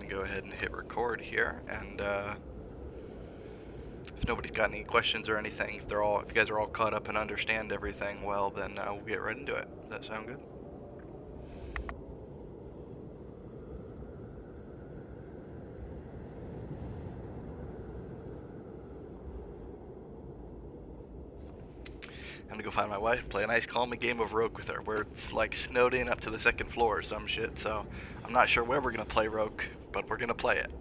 can go ahead and hit record here, and if nobody's got any questions or anything, if you guys are all caught up and understand everything well, then we'll get right into it. Does that sound good? I'm gonna go find my wife and play a nice calming game of Rogue with her, where it's like snowed in up to the second floor or some shit, so I'm not sure where we're gonna play Rogue, but we're gonna play it.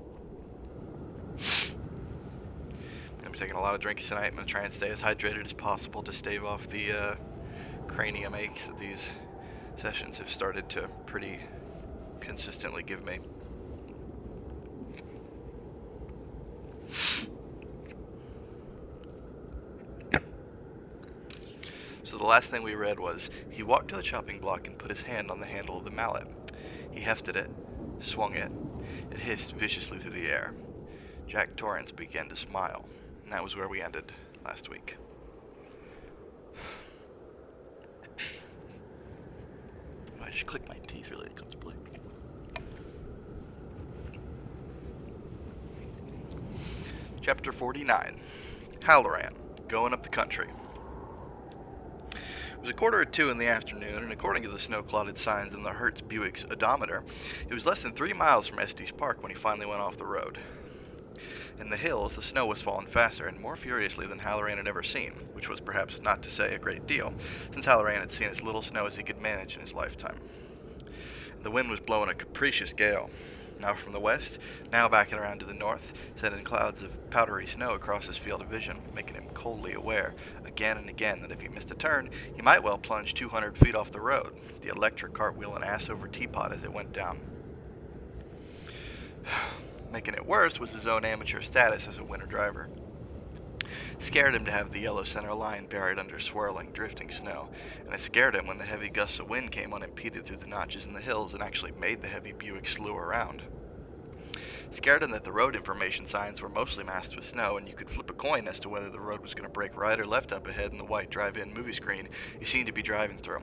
I'm taking a lot of drinks tonight. I'm gonna try and stay as hydrated as possible to stave off the cranium aches that these sessions have started to pretty consistently give me. So the last thing we read was, he walked to the chopping block and put his hand on the handle of the mallet. He hefted it, swung it. It hissed viciously through the air. Jack Torrance began to smile, and that was where we ended last week. I just click my teeth really comfortably. Chapter 49, Halloran, going up the country. It was 1:45 in the afternoon, and according to the snow-clotted signs in the Hertz Buick's odometer, it was less than 3 miles from Estes Park when he finally went off the road. In the hills, the snow was falling faster and more furiously than Halloran had ever seen, which was perhaps not to say a great deal, since Halloran had seen as little snow as he could manage in his lifetime. The wind was blowing a capricious gale, now from the west, now backing around to the north, sending clouds of powdery snow across his field of vision, making him coldly aware, again and again, that if he missed a turn, he might well plunge 200 feet off the road, the electric cartwheel an ass over teapot as it went down. Making it worse was his own amateur status as a winter driver. It scared him to have the yellow center line buried under swirling, drifting snow, and it scared him when the heavy gusts of wind came unimpeded through the notches in the hills and actually made the heavy Buick slew around. It scared him that the road information signs were mostly masked with snow, and you could flip a coin as to whether the road was going to break right or left up ahead in the white drive-in movie screen he seemed to be driving through.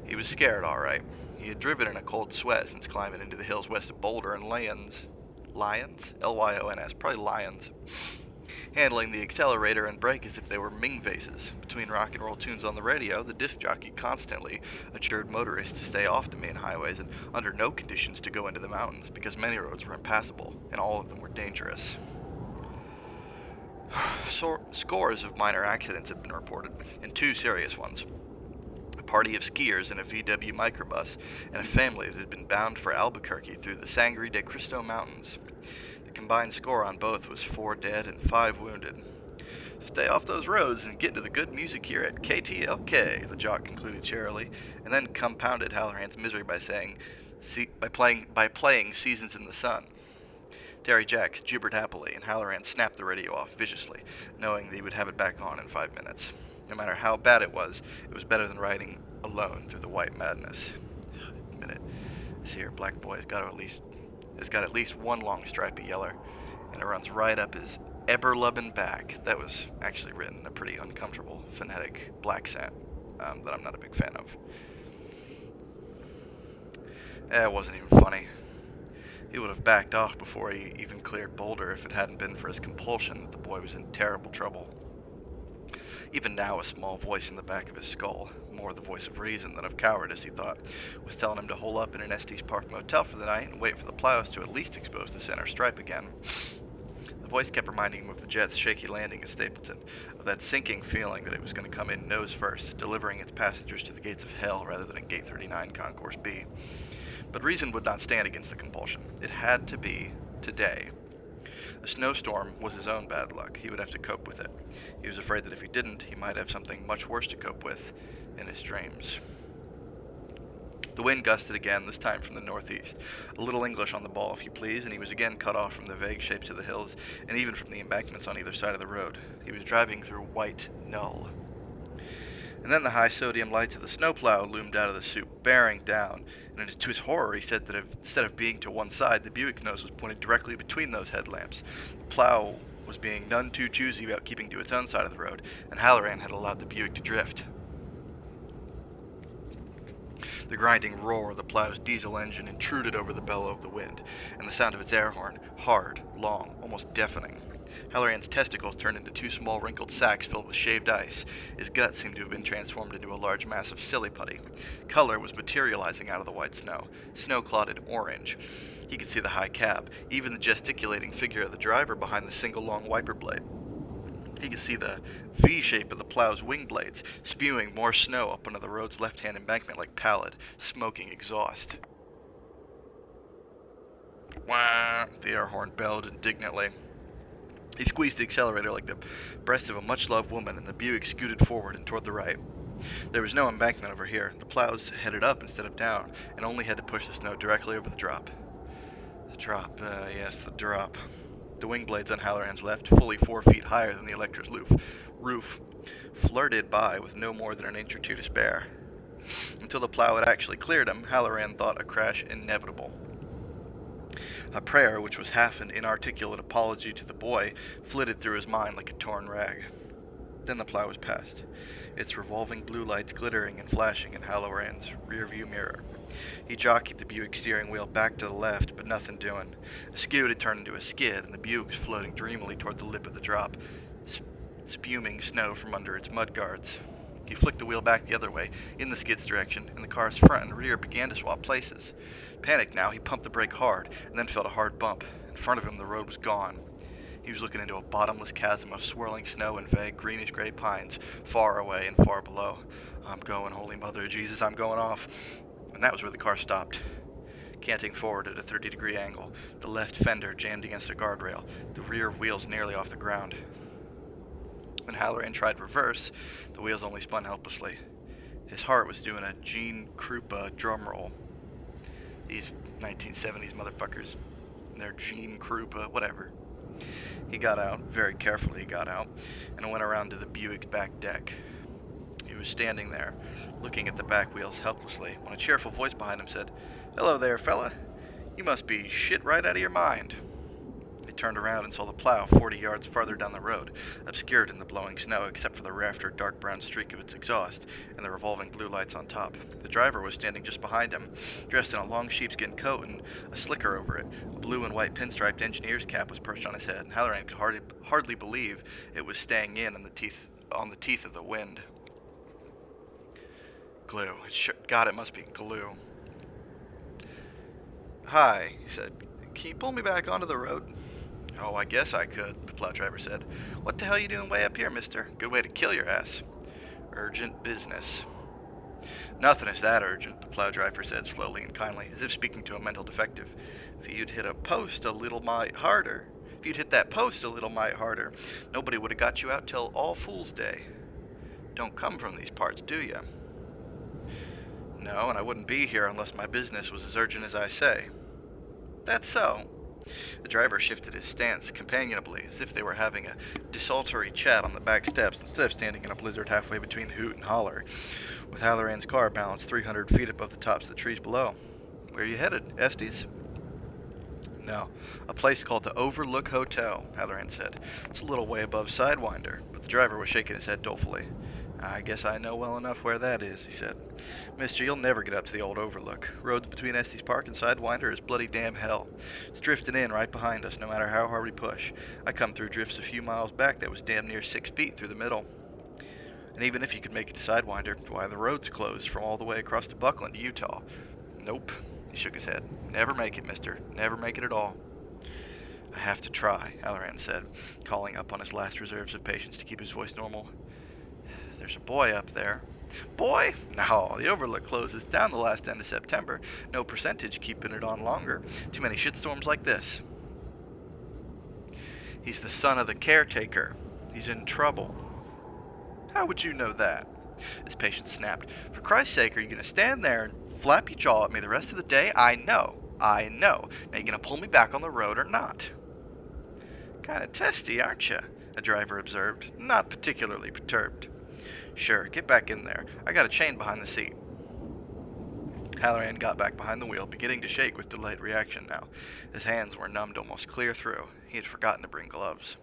He was scared, all right. He had driven in a cold sweat since climbing into the hills west of Boulder and Lyons, Lyons, probably Lions, handling the accelerator and brake as if they were Ming vases. Between rock and roll tunes on the radio, the disc jockey constantly adjured motorists to stay off the main highways and under no conditions to go into the mountains, because many roads were impassable and all of them were dangerous. Scores of minor accidents had been reported, and 2 serious ones. A party of skiers in a VW microbus, and a family that had been bound for Albuquerque through the Sangre de Cristo Mountains. The combined score on both was 4 dead and 5 wounded. Stay off those roads and get into the good music here at KTLK, the jock concluded cheerily, and then compounded Halloran's misery by saying, by playing Seasons in the Sun. Terry Jacks gibbered happily, and Halloran snapped the radio off viciously, knowing that he would have it back on in 5 minutes. No matter how bad it was better than riding alone through the white madness. Admit it. This here black boy has got at least one long stripy yeller, and it runs right up his eberlubben back. That was actually written in a pretty uncomfortable phonetic black accent that I'm not a big fan of. It wasn't even funny. He would have backed off before he even cleared Boulder if it hadn't been for his compulsion that the boy was in terrible trouble. Even now, a small voice in the back of his skull, more the voice of reason than of cowardice, he thought, was telling him to hole up in an Estes Park motel for the night and wait for the plows to at least expose the center stripe again. The voice kept reminding him of the jet's shaky landing at Stapleton, of that sinking feeling that it was going to come in nose first, delivering its passengers to the gates of hell rather than at Gate 39, Concourse B. But reason would not stand against the compulsion. It had to be today. A snowstorm was his own bad luck. He would have to cope with it. He was afraid that if he didn't, he might have something much worse to cope with in his dreams. The wind gusted again, this time from the northeast. A little English on the ball, if you please, and he was again cut off from the vague shapes of the hills, and even from the embankments on either side of the road. He was driving through white null. And then the high sodium lights of the snowplow loomed out of the soup, bearing down, and to his horror he said that instead of being to one side, the Buick's nose was pointed directly between those headlamps. The plow was being none too choosy about keeping to its own side of the road, and Halloran had allowed the Buick to drift. The grinding roar of the plow's diesel engine intruded over the bellow of the wind, and the sound of its air horn, hard, long, almost deafening. Halloran's testicles turned into two small wrinkled sacks filled with shaved ice. His gut seemed to have been transformed into a large mass of silly putty. Color was materializing out of the white snow, snow-clotted orange. He could see the high cab, even the gesticulating figure of the driver behind the single long wiper blade. He could see the V shape of the plow's wing blades, spewing more snow up onto the road's left-hand embankment like pallid, smoking exhaust. Wah! The air horn bellowed indignantly. He squeezed the accelerator like the breast of a much-loved woman, and the Buick scooted forward and toward the right. There was no embankment over here. The plows headed up instead of down, and only had to push the snow directly over the drop. The drop. The wing blades on Halloran's left, fully 4 feet higher than the Electra's roof, flirted by with no more than an inch or two to spare. Until the plow had actually cleared him, Halloran thought a crash inevitable. A prayer, which was half an inarticulate apology to the boy, flitted through his mind like a torn rag. Then the plow was past, its revolving blue lights glittering and flashing in Halloran's rearview mirror. He jockeyed the Buick steering wheel back to the left, but nothing doing. A scoot had turned into a skid, and the Buick was floating dreamily toward the lip of the drop, spuming snow from under its mud guards. He flicked the wheel back the other way, in the skid's direction, and the car's front and rear began to swap places. Panicked now, he pumped the brake hard, and then felt a hard bump. In front of him, the road was gone. He was looking into a bottomless chasm of swirling snow and vague greenish-gray pines, far away and far below. I'm going, Holy Mother of Jesus, I'm going off. And that was where the car stopped. Canting forward at a 30-degree angle, the left fender jammed against a guardrail, the rear wheels nearly off the ground. When Halloran tried reverse, the wheels only spun helplessly. His heart was doing a Gene Krupa drum roll. These 1970s motherfuckers, they're Gene Krupa, whatever. He got out, very carefully he got out, and went around to the Buick's back deck. He was standing there, looking at the back wheels helplessly, when a cheerful voice behind him said, "Hello there, fella. You must be shit right out of your mind." He turned around and saw the plow 40 yards farther down the road, obscured in the blowing snow except for the rafter dark brown streak of its exhaust and the revolving blue lights on top. The driver was standing just behind him, dressed in a long sheepskin coat and a slicker over it. A blue and white pinstriped engineer's cap was perched on his head, and Halloran could hardly believe it was staying in on the teeth of the wind. Glue. God, it must be glue. "Hi," he said. "Can you pull me back onto the road?" "Oh, I guess I could," the plow driver said. "What the hell you doing way up here, mister? Good way to kill your ass." "Urgent business." "Nothing is that urgent," the plow driver said slowly and kindly, as if speaking to a mental defective. If you'd hit that post a little mite harder, nobody would have got you out till All Fool's Day. Don't come from these parts, do you?" "No, and I wouldn't be here unless my business was as urgent as I say." "That's so." The driver shifted his stance companionably, as if they were having a desultory chat on the back steps instead of standing in a blizzard halfway between hoot and holler, with Halloran's car balanced 300 feet above the tops of the trees below. "Where are you headed? Estes?" "No, a place called the Overlook Hotel," Halloran said. "It's a little way above Sidewinder," but the driver was shaking his head dolefully. "I guess I know well enough where that is," he said. "Mister, you'll never get up to the old Overlook. Roads between Estes Park and Sidewinder is bloody damn hell. It's drifting in right behind us, no matter how hard we push. I come through drifts a few miles back that was damn near 6 feet through the middle. And even if you could make it to Sidewinder, why, the road's closed from all the way across to Buckland to Utah." "Nope," he shook his head. "Never make it, mister. Never make it at all." "I have to try," Halloran said, calling up on his last reserves of patience to keep his voice normal. "There's a boy up there." "Boy? No, the Overlook closes down the last end of September. No percentage keeping it on longer. Too many shitstorms like this." "He's the son of the caretaker. He's in trouble." "How would you know that?" His patient snapped. "For Christ's sake, are you going to stand there and flap your jaw at me the rest of the day? I know. Now you going to pull me back on the road or not?" "Kind of testy, aren't you?" a driver observed, not particularly perturbed. "Sure, get back in there. I got a chain behind the seat." Halloran got back behind the wheel, beginning to shake with delayed reaction now. His hands were numbed almost clear through. He had forgotten to bring gloves.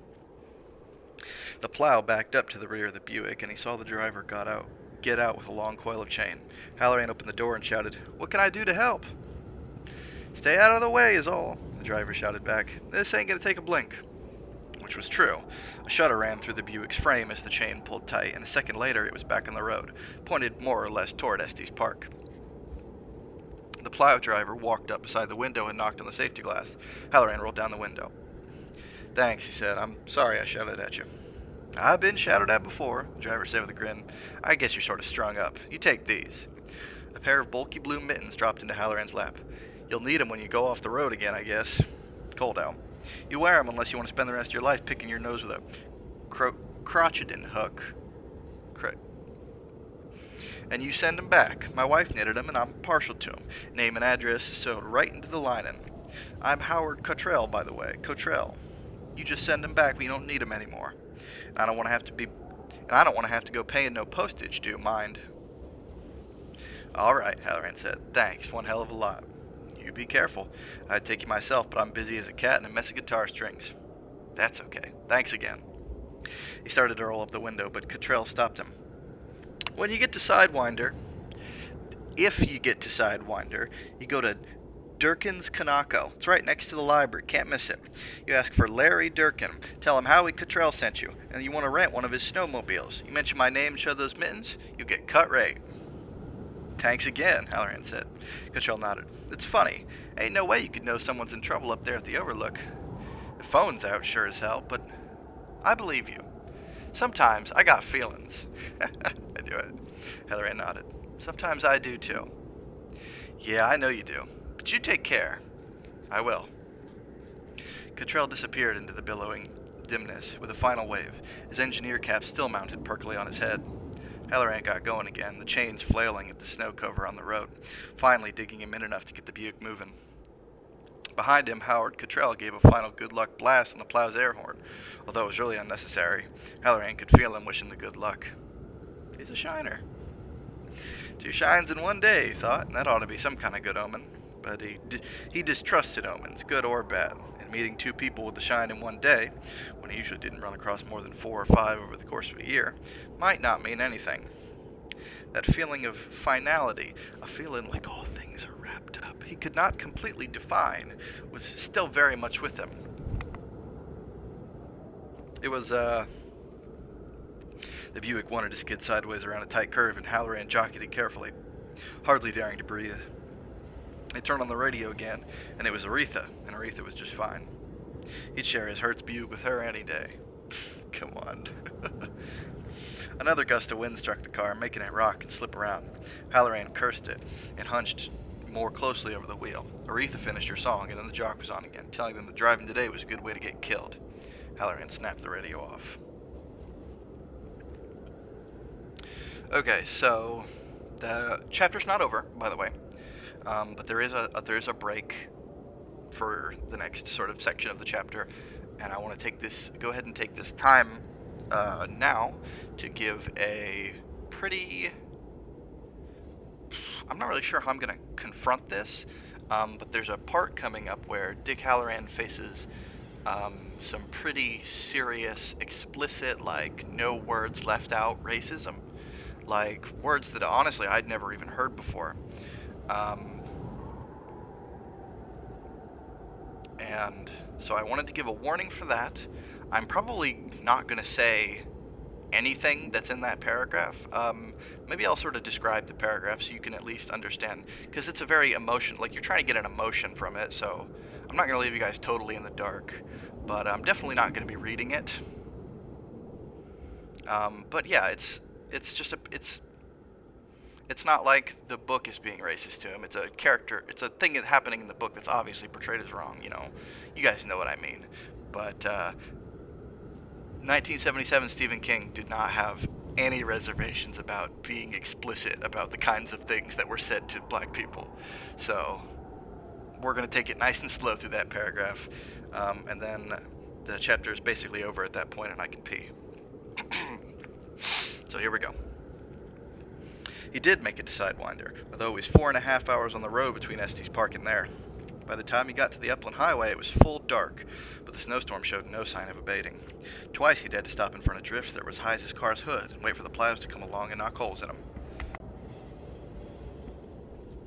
The plow backed up to the rear of the Buick, and he saw the driver got out. get out with a long coil of chain. Halloran opened the door and shouted, "What can I do to help?" "Stay out of the way is all," the driver shouted back. "This ain't gonna take a blink." Which was true. A shudder ran through the Buick's frame as the chain pulled tight, and a second later it was back on the road, pointed more or less toward Estes Park. The plow driver walked up beside the window and knocked on the safety glass. Halloran rolled down the window. "Thanks," he said. "I'm sorry I shouted at you." "I've been shouted at before," the driver said with a grin. "I guess you're sort of strung up. You take these." A pair of bulky blue mittens dropped into Halloran's lap. "You'll need 'em when you go off the road again, I guess. Cold out. You wear 'em unless you want to spend the rest of your life picking your nose with a crotcheden hook. And you send 'em back. My wife knitted 'em, and I'm partial to 'em. Name and address sewed right into the lining. I'm Howard Cottrell, by the way. Cottrell. You just send 'em back when you don't need 'em anymore. And I don't want to have to go paying no postage, do you mind?" "All right," Halloran said. "Thanks. One hell of a lot." "You be careful. I'd take you myself, but I'm busy as a cat in a mess of guitar strings." "That's okay. Thanks again." He started to roll up the window, but Cottrell stopped him. If you get to Sidewinder, you go to Durkin's Kanako. It's right next to the library. Can't miss it. You ask for Larry Durkin. Tell him Howie Cottrell sent you, and you want to rent one of his snowmobiles. You mention my name and show those mittens, you get cut rate. "Thanks again," Halloran said. Cottrell nodded. "It's funny. Ain't no way you could know someone's in trouble up there at the Overlook. The phone's out, sure as hell, but I believe you. Sometimes I got feelings." "I do it." Halloran nodded. "Sometimes I do too." "Yeah, I know you do. But you take care." "I will." Cottrell disappeared into the billowing dimness with a final wave, his engineer cap still mounted perkily on his head. Halloran got going again, the chains flailing at the snow cover on the road, finally digging him in enough to get the Buick moving. Behind him, Howard Cottrell gave a final good luck blast on the plow's air horn, although it was really unnecessary. Halloran could feel him wishing the good luck. He's a shiner. 2 shines in one day, he thought, and that ought to be some kind of good omen. But he distrusted omens, good or bad, and meeting 2 people with a shine in one day, when he usually didn't run across more than 4 or 5 over the course of a year, might not mean anything. That feeling of finality, a feeling like all things are wrapped up, he could not completely define, was still very much with him. It was, The Buick wanted to skid sideways around a tight curve, and Halloran jockeyed it carefully, hardly daring to breathe. They turned on the radio again, and it was Aretha, and Aretha was just fine. He'd share his Hertz Buick with her any day. Come on. Another gust of wind struck the car, making it rock and slip around. Halloran cursed it and hunched more closely over the wheel. Aretha finished her song, and then the jock was on again, telling them that driving today was a good way to get killed. Halloran snapped the radio off. Okay, so the chapter's not over, by the way, but there is a break for the next sort of section of the chapter, and I want to go ahead and take this time now to give a pretty. I'm not really sure how I'm going to confront this, but there's a part coming up where Dick Halloran faces some pretty serious, explicit, like no words left out racism, like words that honestly I'd never even heard before. And so I wanted to give a warning for that. I'm probably not going to say anything that's in that paragraph. Maybe I'll sort of describe the paragraph so you can at least understand, because it's a very like you're trying to get an emotion from it, so I'm not going to leave you guys totally in the dark, but I'm definitely not going to be reading it. But yeah, it's not like the book is being racist to him. It's a thing happening in the book that's obviously portrayed as wrong, you guys know what I mean. But 1977 Stephen King did not have any reservations about being explicit about the kinds of things that were said to black people. So we're going to take it nice and slow through that paragraph, and then the chapter is basically over at that point and I can pee. So here we go. He did make it to Sidewinder, although it was 4.5 hours on the road between Estes Park and there. By the time he got to the upland highway, it was full dark, but the snowstorm showed no sign of abating. Twice he'd had to stop in front of drifts that were as high as his car's hood and wait for the plows to come along and knock holes in them.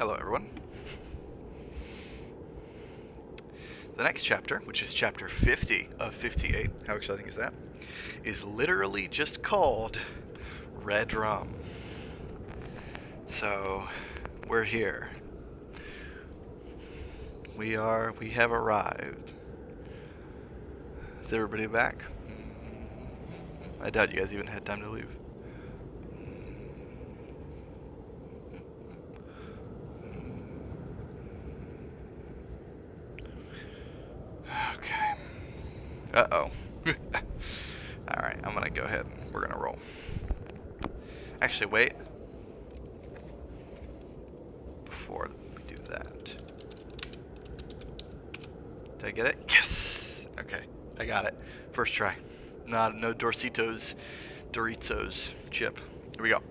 Hello, everyone. The next chapter, which is chapter 50 of 58, how exciting is that, is literally just called Red Rum. So, we're here. We have arrived. Is everybody back? I doubt you guys even had time to leave. Okay. Uh-oh. Alright, I'm gonna go ahead and we're gonna roll. Actually, wait. Before we do that. Did I get it? Yes! Okay, I got it. First try. No Doritos chip. Here we go.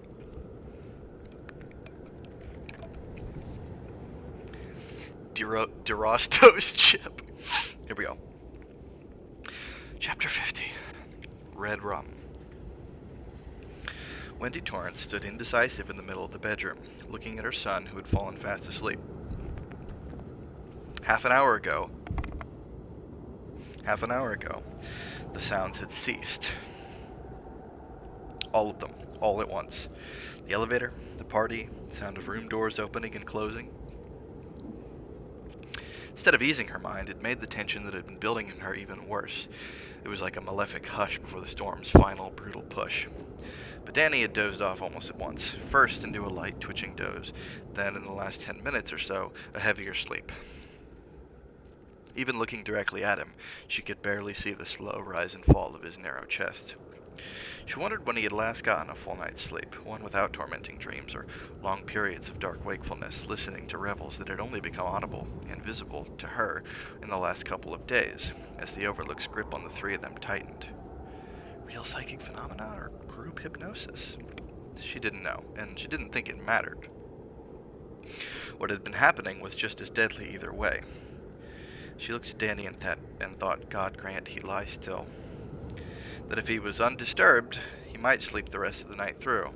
Dorostos chip. Here we go. Chapter 50. Red Rum. Wendy Torrance stood indecisive in the middle of the bedroom, looking at her son, who had fallen fast asleep. Half an hour ago, the sounds had ceased. All of them, all at once. The elevator, the party, the sound of room doors opening and closing. Instead of easing her mind, it made the tension that had been building in her even worse. It was like a malefic hush before the storm's final, brutal push. But Danny had dozed off almost at once, first into a light, twitching doze, then in the last 10 minutes or so, a heavier sleep. Even looking directly at him, she could barely see the slow rise and fall of his narrow chest. She wondered when he had last gotten a full night's sleep, one without tormenting dreams or long periods of dark wakefulness, listening to revels that had only become audible and visible to her in the last couple of days, as the Overlook's grip on the three of them tightened. Real psychic phenomena or group hypnosis? She didn't know, and she didn't think it mattered. What had been happening was just as deadly either way. She looked at Danny and thought, God grant he lie still. That if he was undisturbed, he might sleep the rest of the night through.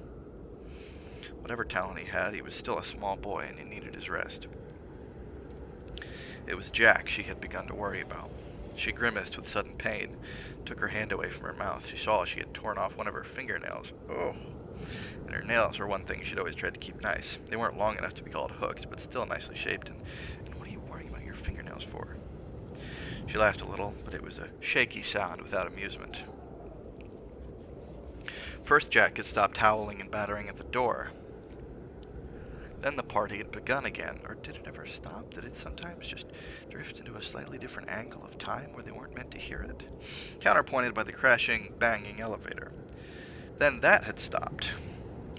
Whatever talent he had, he was still a small boy and he needed his rest. It was Jack she had begun to worry about. She grimaced with sudden pain, took her hand away from her mouth. She saw she had torn off one of her fingernails. Oh. And her nails were one thing she'd always tried to keep nice. They weren't long enough to be called hooks, but still nicely shaped. And what are you worrying about your fingernails for? She laughed a little, but it was a shaky sound without amusement. First Jack had stopped howling and battering at the door. Then the party had begun again, or did it ever stop? Did it sometimes just drift into a slightly different angle of time where they weren't meant to hear it? Counterpointed by the crashing, banging elevator. Then that had stopped.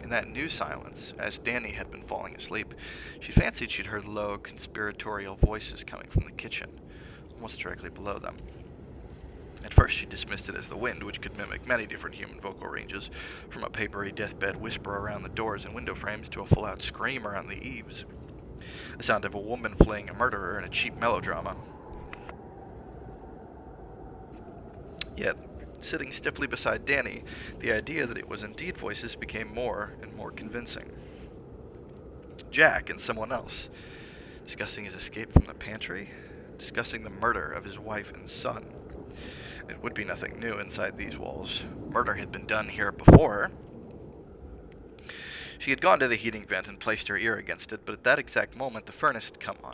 In that new silence, as Danny had been falling asleep, she fancied she'd heard low, conspiratorial voices coming from the kitchen, almost directly below them. At first she dismissed it as the wind, which could mimic many different human vocal ranges, from a papery deathbed whisper around the doors and window frames to a full-out scream around the eaves. The sound of a woman fleeing a murderer in a cheap melodrama. Yet, sitting stiffly beside Danny, the idea that it was indeed voices became more and more convincing. Jack and someone else, discussing his escape from the pantry, discussing the murder of his wife and son. It would be nothing new inside these walls. Murder had been done here before. She had gone to the heating vent and placed her ear against it, but at that exact moment the furnace had come on,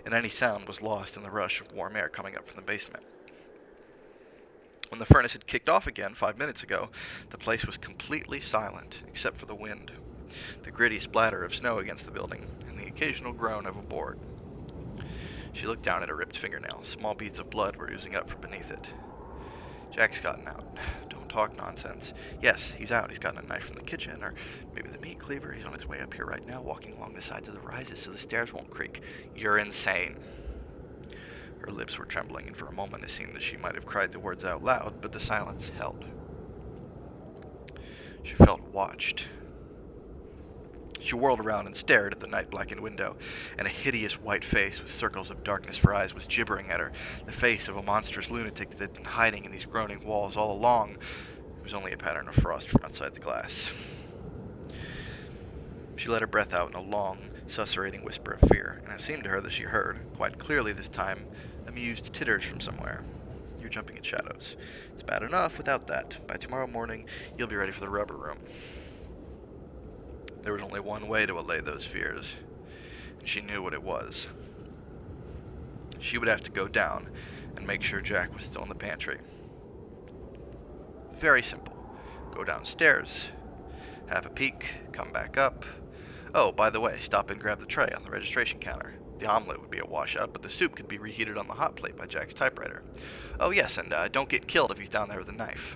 and any sound was lost in the rush of warm air coming up from the basement. When the furnace had kicked off again 5 minutes ago, the place was completely silent, except for the wind, the gritty splatter of snow against the building, and the occasional groan of a board. She looked down at her ripped fingernail. Small beads of blood were oozing up from beneath it. Jack's gotten out. Don't talk nonsense. Yes, he's out. He's gotten a knife from the kitchen, or maybe the meat cleaver. He's on his way up here right now, walking along the sides of the rises so the stairs won't creak. You're insane. Her lips were trembling, and for a moment it seemed that she might have cried the words out loud, but the silence held. She felt watched. She whirled around and stared at the night-blackened window, and a hideous white face with circles of darkness for eyes was gibbering at her, the face of a monstrous lunatic that had been hiding in these groaning walls all along. It was only a pattern of frost from outside the glass. She let her breath out in a long, susurrating whisper of fear, and it seemed to her that she heard, quite clearly this time, amused titters from somewhere. You're jumping at shadows. It's bad enough without that. By tomorrow morning, you'll be ready for the rubber room. There was only one way to allay those fears, and she knew what it was. She would have to go down and make sure Jack was still in the pantry. Very simple. Go downstairs, have a peek, come back up. Oh, by the way, stop and grab the tray on the registration counter. The omelet would be a washout, but the soup could be reheated on the hot plate by Jack's typewriter. Oh yes, and don't get killed if he's down there with a knife.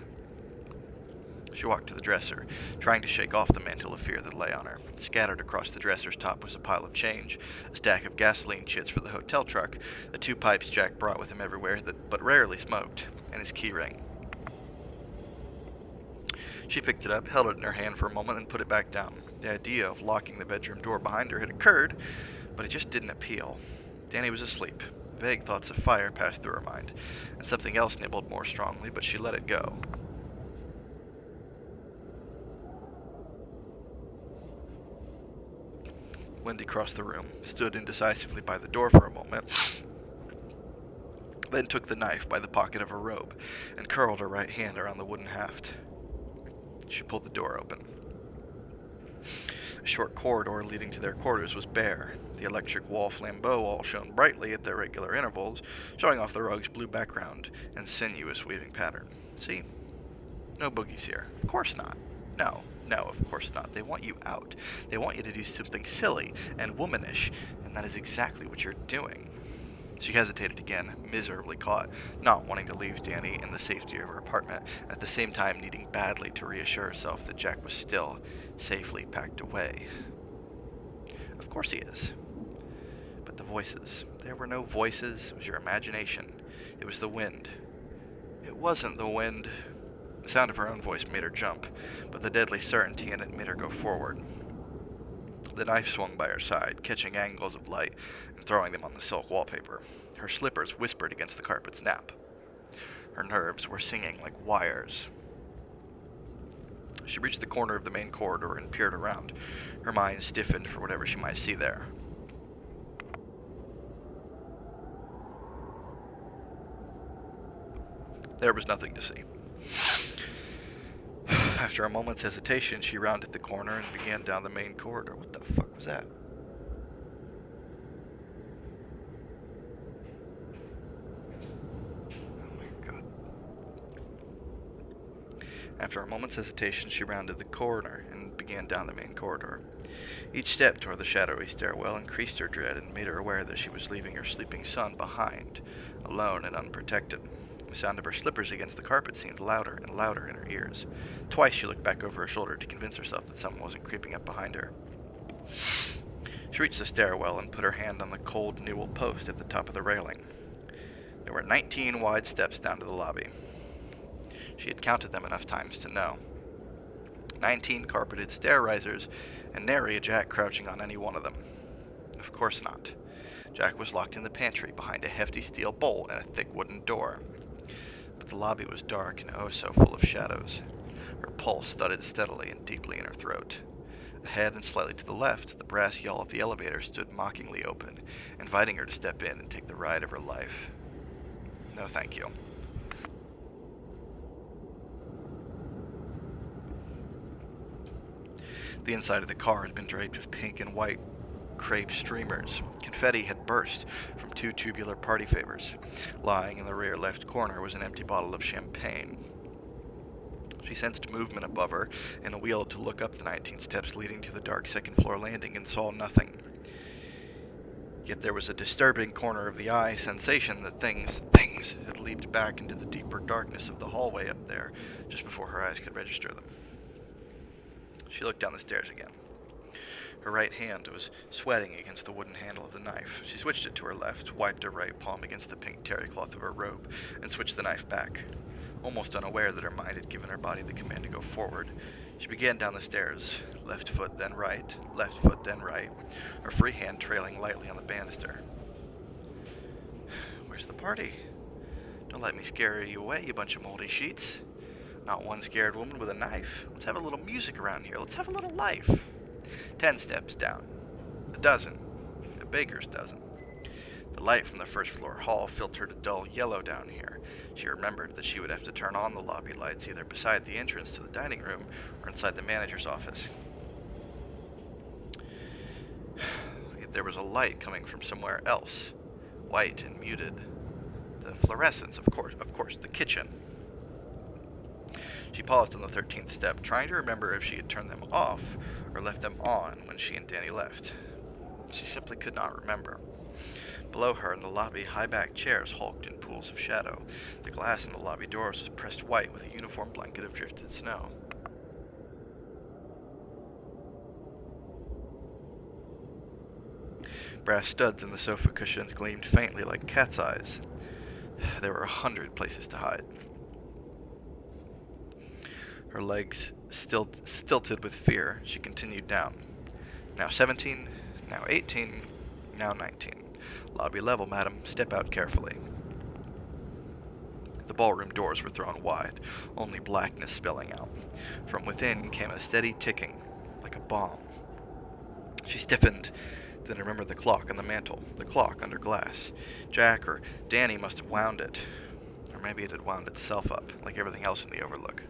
She walked to the dresser, trying to shake off the mantle of fear that lay on her. Scattered across the dresser's top was a pile of change, a stack of gasoline chits for the hotel truck, the 2 pipes Jack brought with him everywhere that but rarely smoked, and his key ring. She picked it up, held it in her hand for a moment, and put it back down. The idea of locking the bedroom door behind her had occurred, but it just didn't appeal. Danny was asleep. Vague thoughts of fire passed through her mind, and something else nibbled more strongly, but she let it go. Wendy crossed the room, stood indecisively by the door for a moment, then took the knife by the pocket of her robe and curled her right hand around the wooden haft. She pulled the door open. A short corridor leading to their quarters was bare. The electric wall flambeaux all shone brightly at their regular intervals, showing off the rug's blue background and sinuous weaving pattern. See? No boogies here. Of course not. No, of course not. They want you out. They want you to do something silly and womanish, and that is exactly what you're doing. She hesitated again, miserably caught, not wanting to leave Danny in the safety of her apartment, and at the same time needing badly to reassure herself that Jack was still safely packed away. Of course he is. But the voices. There were no voices. It was your imagination. It was the wind. It wasn't the wind. The sound of her own voice made her jump, but the deadly certainty in it made her go forward. The knife swung by her side, catching angles of light and throwing them on the silk wallpaper. Her slippers whispered against the carpet's nap. Her nerves were singing like wires. She reached the corner of the main corridor and peered around. Her mind stiffened for whatever she might see there. There was nothing to see. After a moment's hesitation, she rounded the corner and began down the main corridor. What the fuck was that? Oh my god. After a moment's hesitation, she rounded the corner and began down the main corridor. Each step toward the shadowy stairwell increased her dread and made her aware that she was leaving her sleeping son behind, alone and unprotected. The sound of her slippers against the carpet seemed louder and louder in her ears. Twice she looked back over her shoulder to convince herself that someone wasn't creeping up behind her. She reached the stairwell and put her hand on the cold newel post at the top of the railing. There were 19 wide steps down to the lobby. She had counted them enough times to know. 19 carpeted stair risers, and nary a Jack crouching on any one of them. Of course not. Jack was locked in the pantry behind a hefty steel bolt and a thick wooden door. But the lobby was dark and oh so full of shadows. Her pulse thudded steadily and deeply in her throat. Ahead and slightly to the left, the brass yawl of the elevator stood mockingly open, inviting her to step in and take the ride of her life. No thank you. The inside of the car had been draped with pink and white crepe streamers. Confetti had burst from 2 tubular party favors. Lying in the rear left corner was an empty bottle of champagne. She sensed movement above her and wheeled to look up the 19 steps leading to the dark second-floor landing and saw nothing. Yet there was a disturbing corner-of-the-eye sensation that things had leaped back into the deeper darkness of the hallway up there just before her eyes could register them. She looked down the stairs again. Her right hand was sweating against the wooden handle of the knife. She switched it to her left, wiped her right palm against the pink terry cloth of her robe, and switched the knife back. Almost unaware that her mind had given her body the command to go forward, she began down the stairs, left foot then right, her free hand trailing lightly on the banister. Where's the party? Don't let me scare you away, you bunch of moldy sheets. Not one scared woman with a knife. Let's have a little music around here. Let's have a little life. 10 steps down. dozen. A baker's dozen. The light from the first floor hall filtered a dull yellow down here. She remembered that she would have to turn on the lobby lights either beside the entrance to the dining room or inside the manager's office. There was a light coming from somewhere else, white and muted. The fluorescence, of course, the kitchen. She paused on the 13th step, trying to remember if she had turned them off or left them on when she and Danny left. She simply could not remember. Below her in the lobby, high-backed chairs hulked in pools of shadow. The glass in the lobby doors was pressed white with a uniform blanket of drifted snow. Brass studs in the sofa cushions gleamed faintly like cat's eyes. There were 100 places to hide. Her legs stilted with fear, she continued down. Now 17, now 18, now 19. Lobby level, madam. Step out carefully. The ballroom doors were thrown wide, only blackness spilling out. From within came a steady ticking, like a bomb. She stiffened, then remembered the clock on the mantel, the clock under glass. Jack or Danny must have wound it. Or maybe it had wound itself up, like everything else in the Overlook.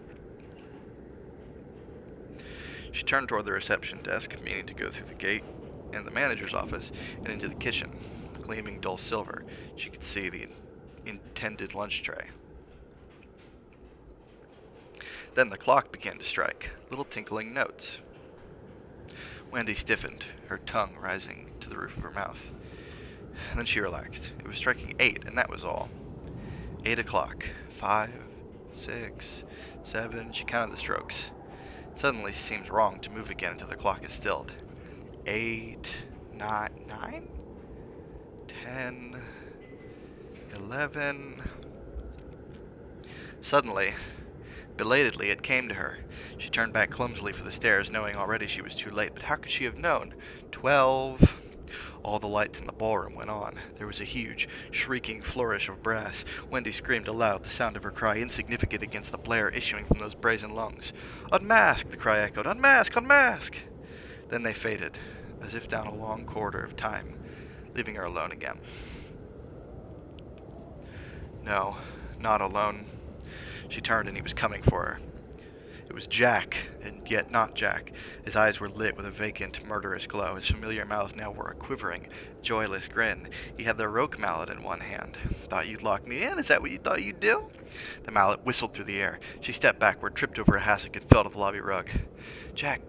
She turned toward the reception desk, meaning to go through the gate and the manager's office and into the kitchen. Gleaming dull silver, she could see the intended lunch tray. Then the clock began to strike, little tinkling notes. Wendy stiffened, her tongue rising to the roof of her mouth. Then she relaxed. It was striking 8, and that was all. 8 o'clock. 5, 6, 7. She counted the strokes. It suddenly seems wrong to move again until the clock is stilled. 8, 9, 10, 11. Suddenly, belatedly, it came to her. She turned back clumsily for the stairs, knowing already she was too late. But how could she have known? 12. All the lights in the ballroom went on. There was a huge, shrieking flourish of brass. Wendy screamed aloud, the sound of her cry insignificant against the blare issuing from those brazen lungs. "Unmask!" the cry echoed. "Unmask! Unmask!" Then they faded, as if down a long corridor of time, leaving her alone again. No, not alone. She turned and he was coming for her. It was Jack, and yet not Jack. His eyes were lit with a vacant, murderous glow. His familiar mouth now wore a quivering, joyless grin. He had the roque mallet in one hand. "Thought you'd lock me in? Is that what you thought you'd do?" The mallet whistled through the air. She stepped backward, tripped over a hassock, and fell to the lobby rug. "Jack,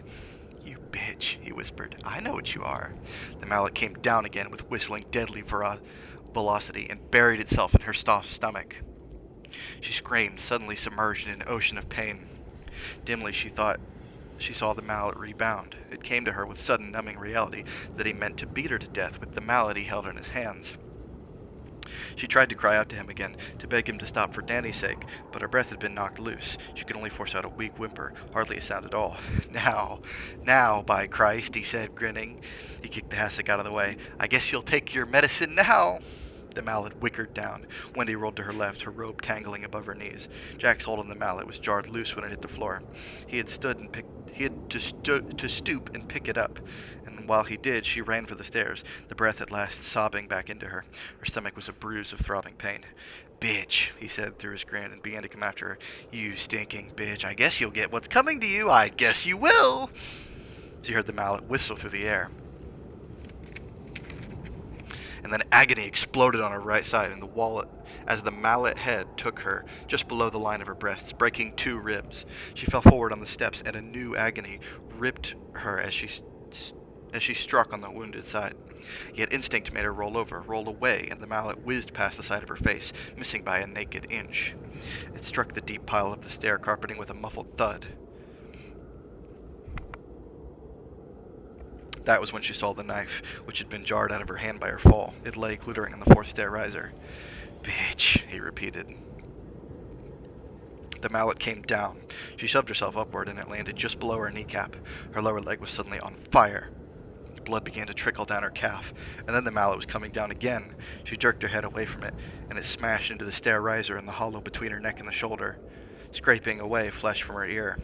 you bitch," he whispered. "I know what you are." The mallet came down again with whistling deadly velocity and buried itself in her soft stomach. She screamed, suddenly submerged in an ocean of pain. Dimly she thought she saw the mallet rebound. It came to her with sudden numbing reality that he meant to beat her to death with the mallet he held in his hands. She tried to cry out to him again, to beg him to stop for Danny's sake, but her breath had been knocked loose. She could only force out a weak whimper, hardly a sound at all. Now, by Christ," he said, grinning. He kicked the hassock out of the way. "I guess you'll take your medicine now." The mallet whickered down. Wendy rolled to her left, her robe tangling above her knees. Jack's hold on the mallet was jarred loose when it hit the floor. He had to stoop and pick it up, and while he did, she ran for the stairs, the breath at last sobbing back into her. Her stomach was a bruise of throbbing pain. "Bitch," he said through his grin, and began to come after her. "You stinking bitch. I guess you'll get what's coming to you. I guess you will." She heard the mallet whistle through the air. And then agony exploded on her right side in the wallet as the mallet head took her just below the line of her breasts, breaking 2 ribs. She fell forward on the steps, and a new agony ripped her as she struck on the wounded side. Yet instinct made her roll over, roll away, and the mallet whizzed past the side of her face, missing by a naked inch. It struck the deep pile of the stair carpeting with a muffled thud. That was when she saw the knife, which had been jarred out of her hand by her fall. It lay glittering on the 4th stair riser. "Bitch," he repeated. The mallet came down. She shoved herself upward, and it landed just below her kneecap. Her lower leg was suddenly on fire. Blood began to trickle down her calf, and then the mallet was coming down again. She jerked her head away from it, and it smashed into the stair riser in the hollow between her neck and the shoulder, scraping away flesh from her ear.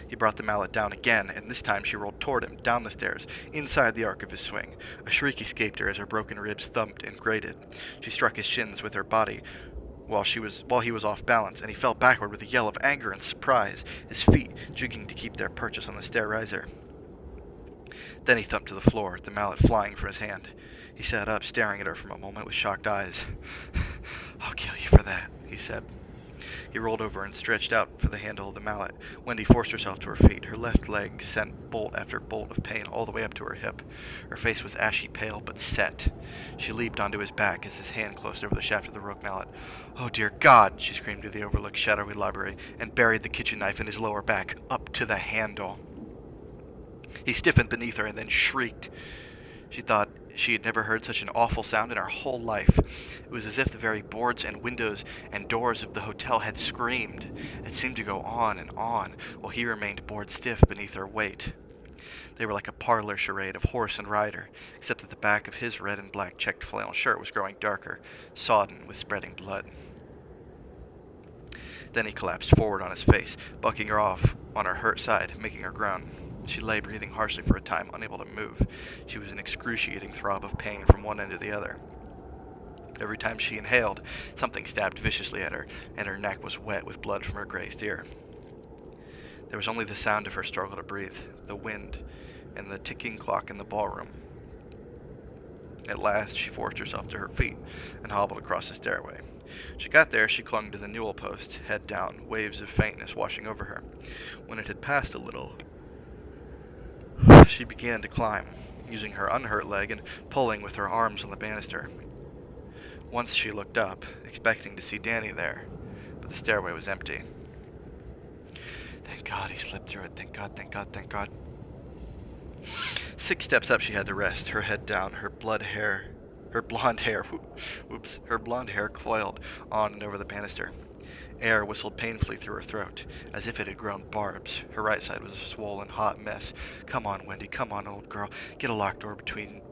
He brought the mallet down again, and this time she rolled toward him, down the stairs, inside the arc of his swing. A shriek escaped her as her broken ribs thumped and grated. She struck his shins with her body while he was off balance, and he fell backward with a yell of anger and surprise, his feet jigging to keep their purchase on the stair riser. Then he thumped to the floor, the mallet flying from his hand. He sat up, staring at her for a moment with shocked eyes. "I'll kill you for that," he said. He rolled over and stretched out for the handle of the mallet. Wendy forced herself to her feet. Her left leg sent bolt after bolt of pain all the way up to her hip. Her face was ashy pale, but set. She leaped onto his back as his hand closed over the shaft of the rogue mallet. "Oh, dear God!" she screamed to the overlooked shadowy library, and buried the kitchen knife in his lower back, up to the handle. He stiffened beneath her and then shrieked. She thought she had never heard such an awful sound in her whole life. It was as if the very boards and windows and doors of the hotel had screamed. It seemed to go on, while he remained bored stiff beneath her weight. They were like a parlor charade of horse and rider, except that the back of his red and black checked flannel shirt was growing darker, sodden with spreading blood. Then he collapsed forward on his face, bucking her off on her hurt side, making her groan. She lay breathing harshly for a time, unable to move. She was an excruciating throb of pain from one end to the other. Every time she inhaled, something stabbed viciously at her, and her neck was wet with blood from her grazed ear. There was only the sound of her struggle to breathe, the wind, and the ticking clock in the ballroom. At last she forced herself to her feet and hobbled across the stairway. She got there, she clung to the newel post, head down, waves of faintness washing over her. When it had passed a little, she began to climb, using her unhurt leg and pulling with her arms on the banister. Once she looked up, expecting to see Danny there, but the stairway was empty. Thank God he slipped through it. Thank God, thank God, thank God. 6 steps up she had to rest, her head down, her blonde hair coiled on and over the banister. Air whistled painfully through her throat, as if it had grown barbs. Her right side was a swollen, hot mess. Come on, Wendy, come on, old girl. Get a locked door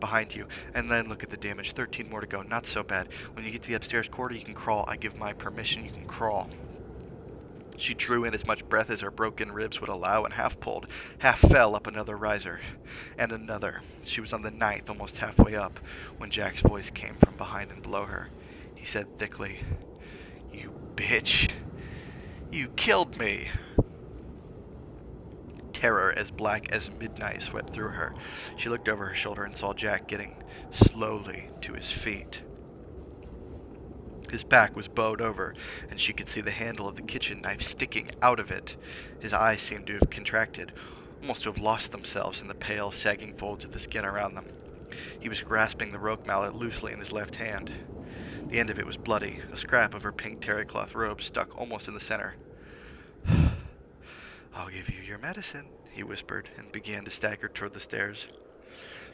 behind you, and then look at the damage. 13 more to go, not so bad. When you get to the upstairs corridor, you can crawl. I give my permission, you can crawl. She drew in as much breath as her broken ribs would allow, and half pulled, half fell up another riser, and another. She was on the 9th, almost halfway up, when Jack's voice came from behind and below her. He said thickly, "You bitch. You killed me." Terror as black as midnight swept through her. She looked over her shoulder and saw Jack getting slowly to his feet. His back was bowed over, and she could see the handle of the kitchen knife sticking out of it. His eyes seemed to have contracted, almost to have lost themselves in the pale, sagging folds of the skin around them. He was grasping the rogue mallet loosely in his left hand. The end of it was bloody, a scrap of her pink terry-cloth robe stuck almost in the center. "I'll give you your medicine," he whispered, and began to stagger toward the stairs.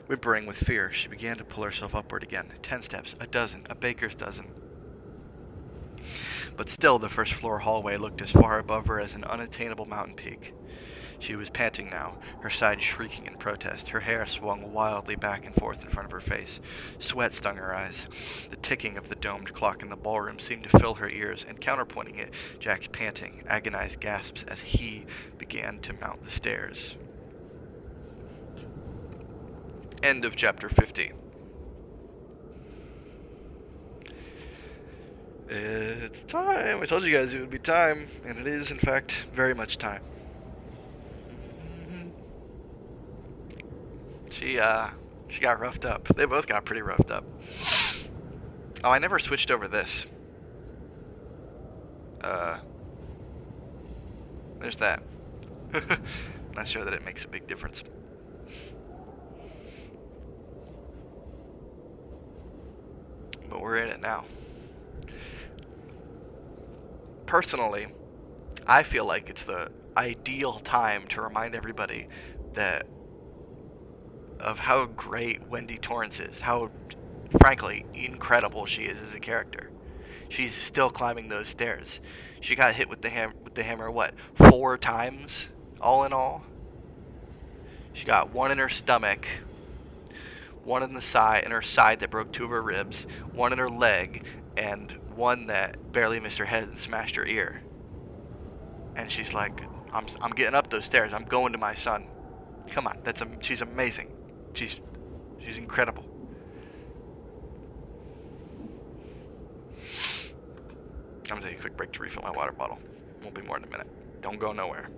Whimpering with fear, she began to pull herself upward again. 10 steps, a dozen, a baker's dozen. But still the first floor hallway looked as far above her as an unattainable mountain peak. She was panting now, her sides shrieking in protest. Her hair swung wildly back and forth in front of her face. Sweat stung her eyes. The ticking of the domed clock in the ballroom seemed to fill her ears, and counterpointing it, Jack's panting, agonized gasps as he began to mount the stairs. End of chapter 50. It's time. I told you guys it would be time, and it is, in fact, very much time. She got roughed up. They both got pretty roughed up. Oh, I never switched over this. There's that. Not sure that it makes a big difference. But we're in it now. Personally, I feel like it's the ideal time to remind everybody of how great Wendy Torrance is, how frankly incredible she is as a character. She's still climbing those stairs. She got hit with the hammer what, 4 times all in all? She got one in her stomach, one in her side that broke 2 of her ribs, one in her leg, and one that barely missed her head and smashed her ear. And she's like, I'm getting up those stairs. I'm going to my son. Come on, she's amazing. She's incredible. I'm gonna take a quick break to refill my water bottle. Won't be more than a minute. Don't go nowhere.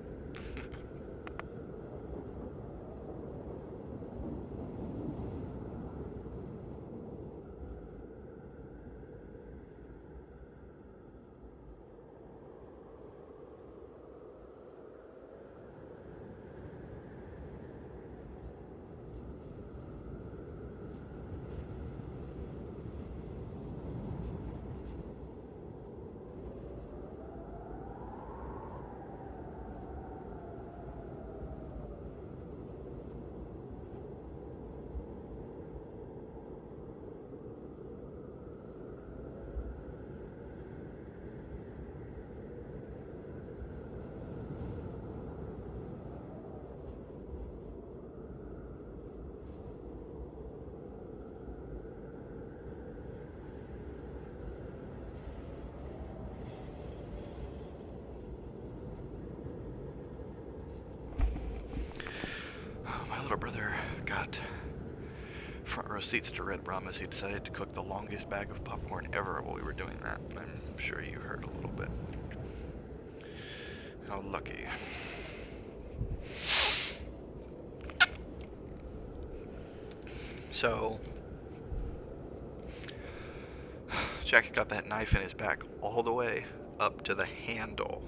My little brother got front row seats to Red Rum as he decided to cook the longest bag of popcorn ever while we were doing that. I'm sure you heard a little bit. How lucky. So, Jack's got that knife in his back all the way up to the handle.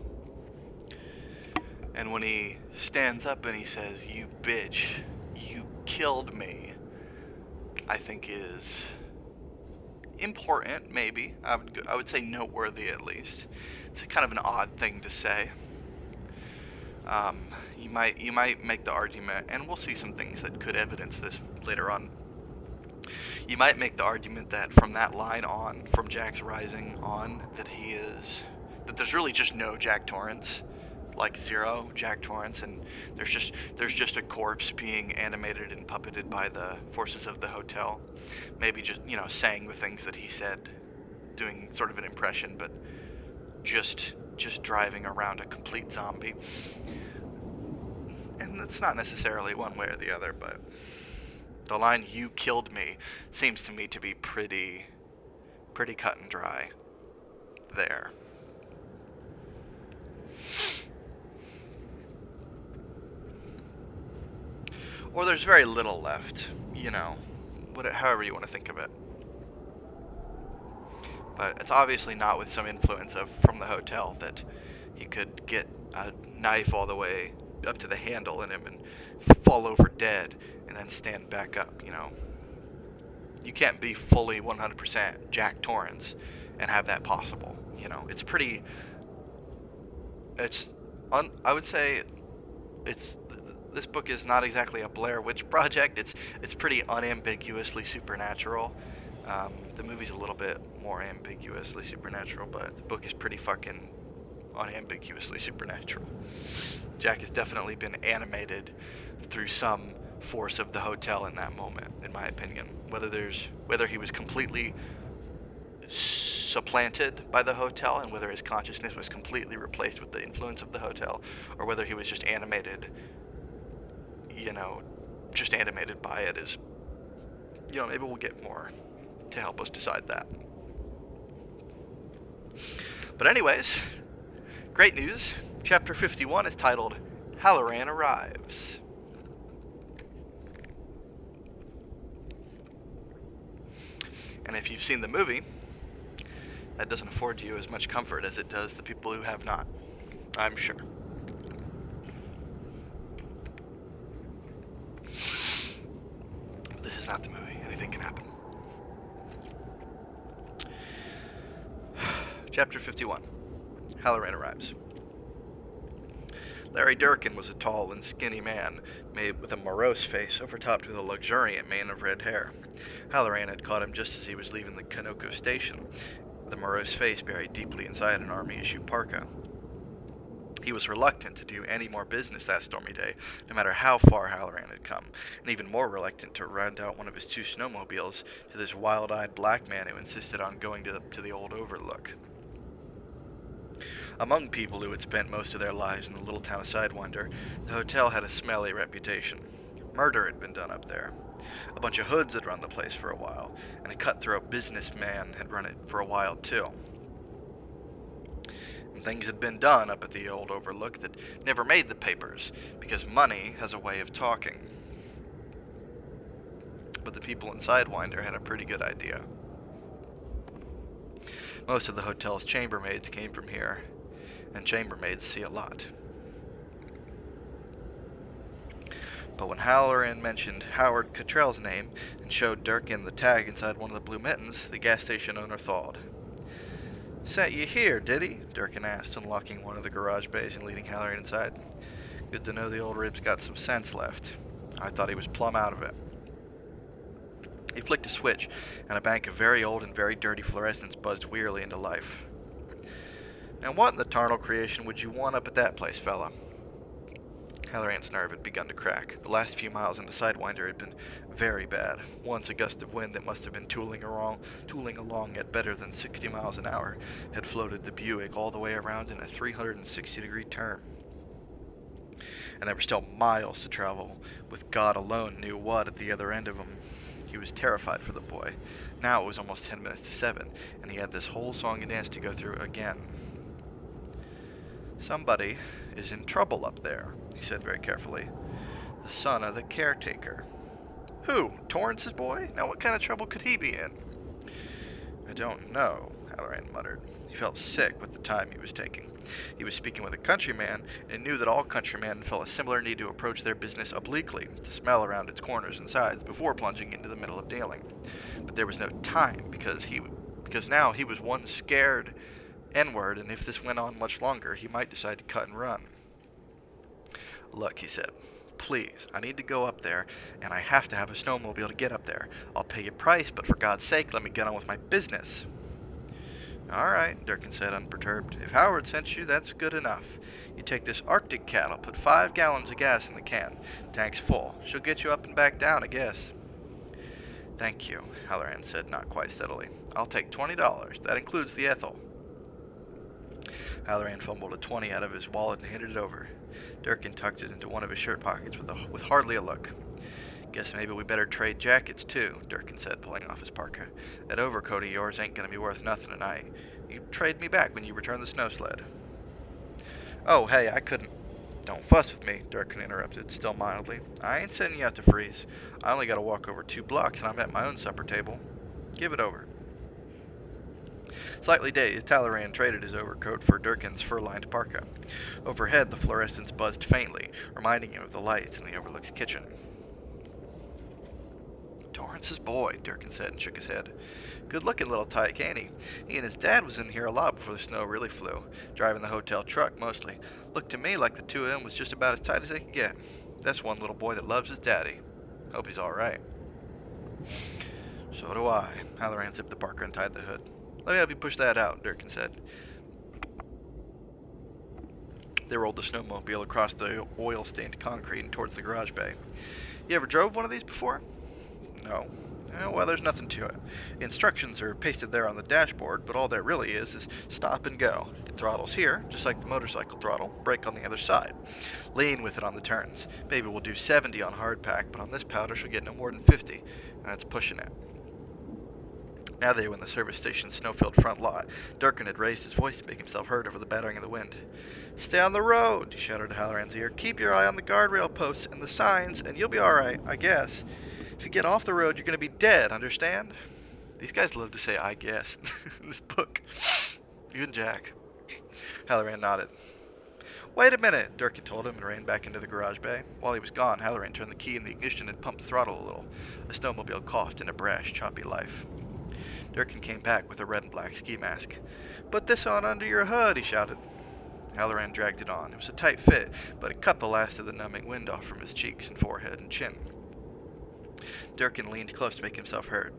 And when he stands up and he says, "You bitch, you killed me," I think is important, maybe. I would say noteworthy at least. It's kind of an odd thing to say. You might make the argument, and we'll see some things that could evidence this later on. You might make the argument that from that line on, from Jack's rising on, that there's really just no Jack Torrance, like zero Jack Torrance, and there's just a corpse being animated and puppeted by the forces of the hotel. Maybe just saying the things that he said, doing sort of an impression, but just driving around a complete zombie. And it's not necessarily one way or the other, but the line "you killed me" seems to me to be pretty cut and dry there. Or there's very little left, however you want to think of it. But it's obviously not with some influence from the hotel that he could get a knife all the way up to the handle in him and fall over dead and then stand back up. You can't be fully 100% Jack Torrance and have that possible. It's pretty. I would say this book is not exactly a Blair Witch Project. It's pretty unambiguously supernatural. The movie's a little bit more ambiguously supernatural, but the book is pretty fucking unambiguously supernatural. Jack has definitely been animated through some force of the hotel in that moment, in my opinion. Whether he was completely supplanted by the hotel and whether his consciousness was completely replaced with the influence of the hotel, or whether he was just animated, just animated by it, is, maybe we'll get more to help us decide that. But anyways, great news. Chapter 51 is titled Halloran Arrives. And if you've seen the movie, that doesn't afford you as much comfort as it does the people who have not, I'm sure. But this is not the movie. Anything can happen. Chapter 51. Halloran Arrives. Larry Durkin was a tall and skinny man, made with a morose face overtopped with a luxuriant mane of red hair. Halloran had caught him just as he was leaving the Kanoko station, the morose face buried deeply inside an army-issue parka. He was reluctant to do any more business that stormy day, no matter how far Halloran had come, and even more reluctant to rent out one of his two snowmobiles to this wild-eyed black man who insisted on going to the old overlook. Among people who had spent most of their lives in the little town of Sidewinder, the hotel had a smelly reputation. Murder had been done up there. A bunch of hoods had run the place for a while, and a cutthroat businessman had run it for a while too. And things had been done up at the old Overlook that never made the papers, because money has a way of talking. But the people in Sidewinder had a pretty good idea. Most of the hotel's chambermaids came from here, and chambermaids see a lot. But when Halloran mentioned Howard Cottrell's name and showed Durkin the tag inside one of the blue mittens, the gas station owner thawed. "Sent you here, did he?" Durkin asked, unlocking one of the garage bays and leading Halloran inside. "Good to know the old rib's got some sense left. I thought he was plumb out of it." He flicked a switch, and a bank of very old and very dirty fluorescents buzzed wearily into life. "Now what in the tarnal creation would you want up at that place, fella?" Halloran's nerve had begun to crack. The last few miles into Sidewinder had been very bad. Once a gust of wind that must have been tooling along at better than 60 miles an hour had floated the Buick all the way around in a 360-degree turn. And there were still miles to travel, with God alone knew what at the other end of them. He was terrified for the boy. Now it was almost 10 minutes to 7, and he had this whole song and dance to go through again. "Somebody is in trouble up there," he said very carefully. "The son of the caretaker." "Who? Torrance's boy? Now what kind of trouble could he be in?" "I don't know," Halloran muttered. He felt sick with the time he was taking. He was speaking with a countryman, and knew that all countrymen felt a similar need to approach their business obliquely, to smell around its corners and sides before plunging into the middle of dealing. But there was no time, because now he was one scared N-word, and if this went on much longer, he might decide to cut and run. "Look," he said, "please, I need to go up there, and I have to have a snowmobile to get up there. I'll pay you price, but for God's sake, let me get on with my business." "All right," Durkin said, unperturbed. "If Howard sent you, that's good enough. You take this Arctic cat. I'll put 5 gallons of gas in the can. Tank's full. She'll get you up and back down, I guess." "Thank you," Halloran said, not quite steadily. "I'll take $20. That includes the ethyl." Halloran fumbled a 20 out of his wallet and handed it over. Durkin tucked it into one of his shirt pockets with hardly a look. "Guess maybe we better trade jackets, too," Durkin said, pulling off his parka. "That overcoat of yours ain't gonna be worth nothing tonight. You trade me back when you return the snow sled." "Oh, hey, I couldn't—" "Don't fuss with me," Durkin interrupted, still mildly. "I ain't sending you out to freeze. I only gotta walk over 2 blocks and I'm at my own supper table. Give it over." Slightly dazed, Halloran traded his overcoat for Durkin's fur-lined parka. Overhead, the fluorescents buzzed faintly, reminding him of the lights in the Overlook's kitchen. "Torrance's boy," Durkin said and shook his head. "Good-looking little tyke, ain't he? He and his dad was in here a lot before the snow really flew, driving the hotel truck mostly. Looked to me like the two of them was just about as tight as they could get. That's one little boy that loves his daddy. Hope he's all right." "So do I." Halloran zipped the parka and tied the hood. "Let me help you push that out," Durkin said. They rolled the snowmobile across the oil-stained concrete and towards the garage bay. "You ever drove one of these before?" "No." "Well, there's nothing to it. Instructions are pasted there on the dashboard, but all there really is stop and go. Your throttle's here, just like the motorcycle throttle. Brake on the other side. Lean with it on the turns. Baby will do 70 on hardpack, but on this powder she'll get no more than 50, and that's pushing it." Now they were in the service station's snow-filled front lot. Durkin had raised his voice to make himself heard over the battering of the wind. "Stay on the road," he shouted to Halloran's ear. "Keep your eye on the guardrail posts and the signs, and you'll be all right, I guess. If you get off the road, you're going to be dead, understand?" These guys love to say "I guess" in this book. Even Jack. Halloran nodded. "Wait a minute," Durkin told him and ran back into the garage bay. While he was gone, Halloran turned the key in the ignition and pumped the throttle a little. The snowmobile coughed in a brash, choppy life. Durkin came back with a red and black ski mask. "Put this on under your hood," he shouted. Halloran dragged it on. It was a tight fit, but it cut the last of the numbing wind off from his cheeks and forehead and chin. Durkin leaned close to make himself heard.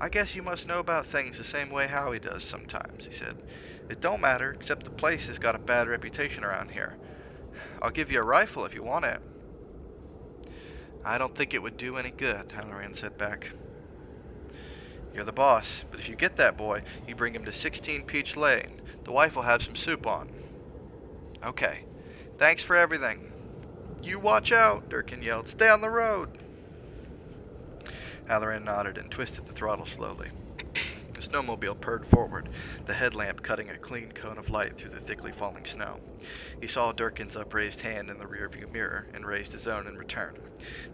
"I guess you must know about things the same way Howie does sometimes," he said. "It don't matter, except the place has got a bad reputation around here. I'll give you a rifle if you want it." "I don't think it would do any good," Halloran said back. You're the boss, but if you get that boy, you bring him to 16 Peach Lane. The wife will have some soup on. Okay. Thanks for everything. You watch out, Durkin yelled. Stay on the road. Halloran nodded and twisted the throttle slowly. The snowmobile purred forward, the headlamp cutting a clean cone of light through the thickly falling snow. He saw Durkin's upraised hand in the rearview mirror and raised his own in return.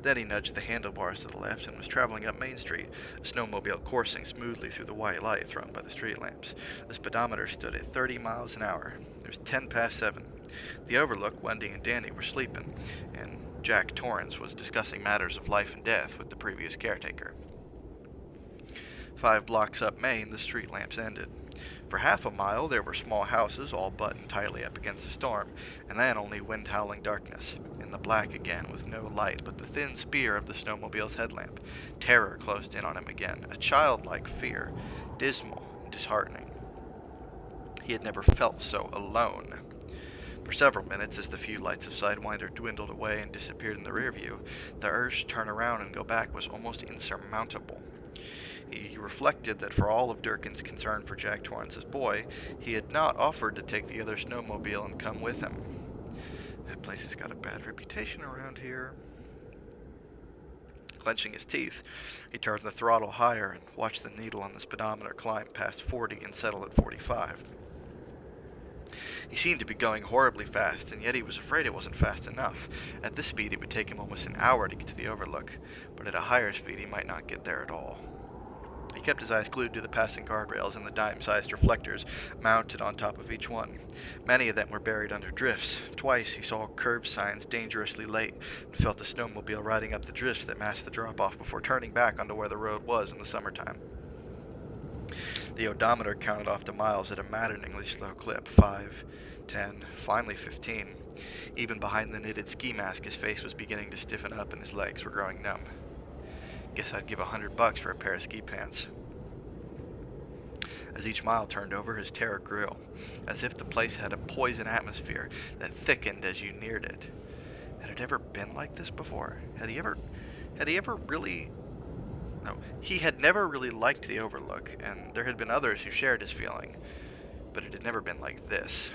Then he nudged the handlebars to the left and was traveling up Main Street, a snowmobile coursing smoothly through the white light thrown by the street lamps. The speedometer stood at 30 miles an hour. It was 10 past 7. The overlook, Wendy and Danny were sleeping, and Jack Torrance was discussing matters of life and death with the previous caretaker. 5 blocks up Main, the street lamps ended. For half a mile, there were small houses, all buttoned tightly up against the storm, and then only wind-howling darkness, in the black again, with no light but the thin spear of the snowmobile's headlamp. Terror closed in on him again, a childlike fear, dismal and disheartening. He had never felt so alone. For several minutes, as the few lights of Sidewinder dwindled away and disappeared in the rear view, the urge to turn around and go back was almost insurmountable. He reflected that for all of Durkin's concern for Jack Torrance's boy, he had not offered to take the other snowmobile and come with him. That place has got a bad reputation around here. Clenching his teeth, he turned the throttle higher and watched the needle on the speedometer climb past 40 and settle at 45. He seemed to be going horribly fast, and yet he was afraid it wasn't fast enough. At this speed, it would take him almost an hour to get to the overlook, but at a higher speed, he might not get there at all. He kept his eyes glued to the passing guardrails and the dime-sized reflectors mounted on top of each one. Many of them were buried under drifts. Twice he saw curb signs dangerously late and felt the snowmobile riding up the drifts that masked the drop-off before turning back onto where the road was in the summertime. The odometer counted off the miles at a maddeningly slow clip. 5, 10, finally 15. Even behind the knitted ski mask, his face was beginning to stiffen up and his legs were growing numb. Guess I'd give $100 for a pair of ski pants. As each mile turned over, his terror grew, as if the place had a poison atmosphere that thickened as you neared it. Had it ever been like this before? He had never really liked the Overlook, and there had been others who shared his feeling, but it had never been like this.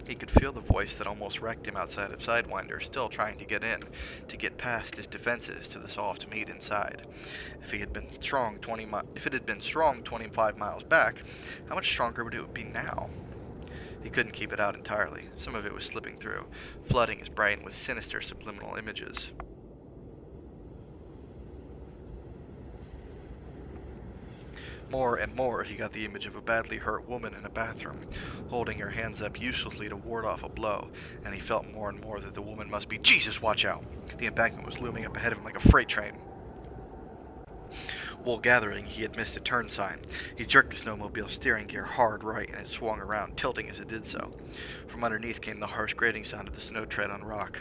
He could feel the voice that almost wrecked him outside of Sidewinder still trying to get in, to get past his defenses to the soft meat inside. If it had been strong 25 miles back, how much stronger would it be now? He couldn't keep it out entirely. Some of it was slipping through, flooding his brain with sinister subliminal images. More and more, he got the image of a badly hurt woman in a bathroom, holding her hands up uselessly to ward off a blow, and he felt more and more that the woman must be— Jesus, watch out! The embankment was looming up ahead of him like a freight train. Wool gathering, he had missed a turn sign. He jerked the snowmobile's steering gear hard right, and it swung around, tilting as it did so. From underneath came the harsh grating sound of the snow tread on rock.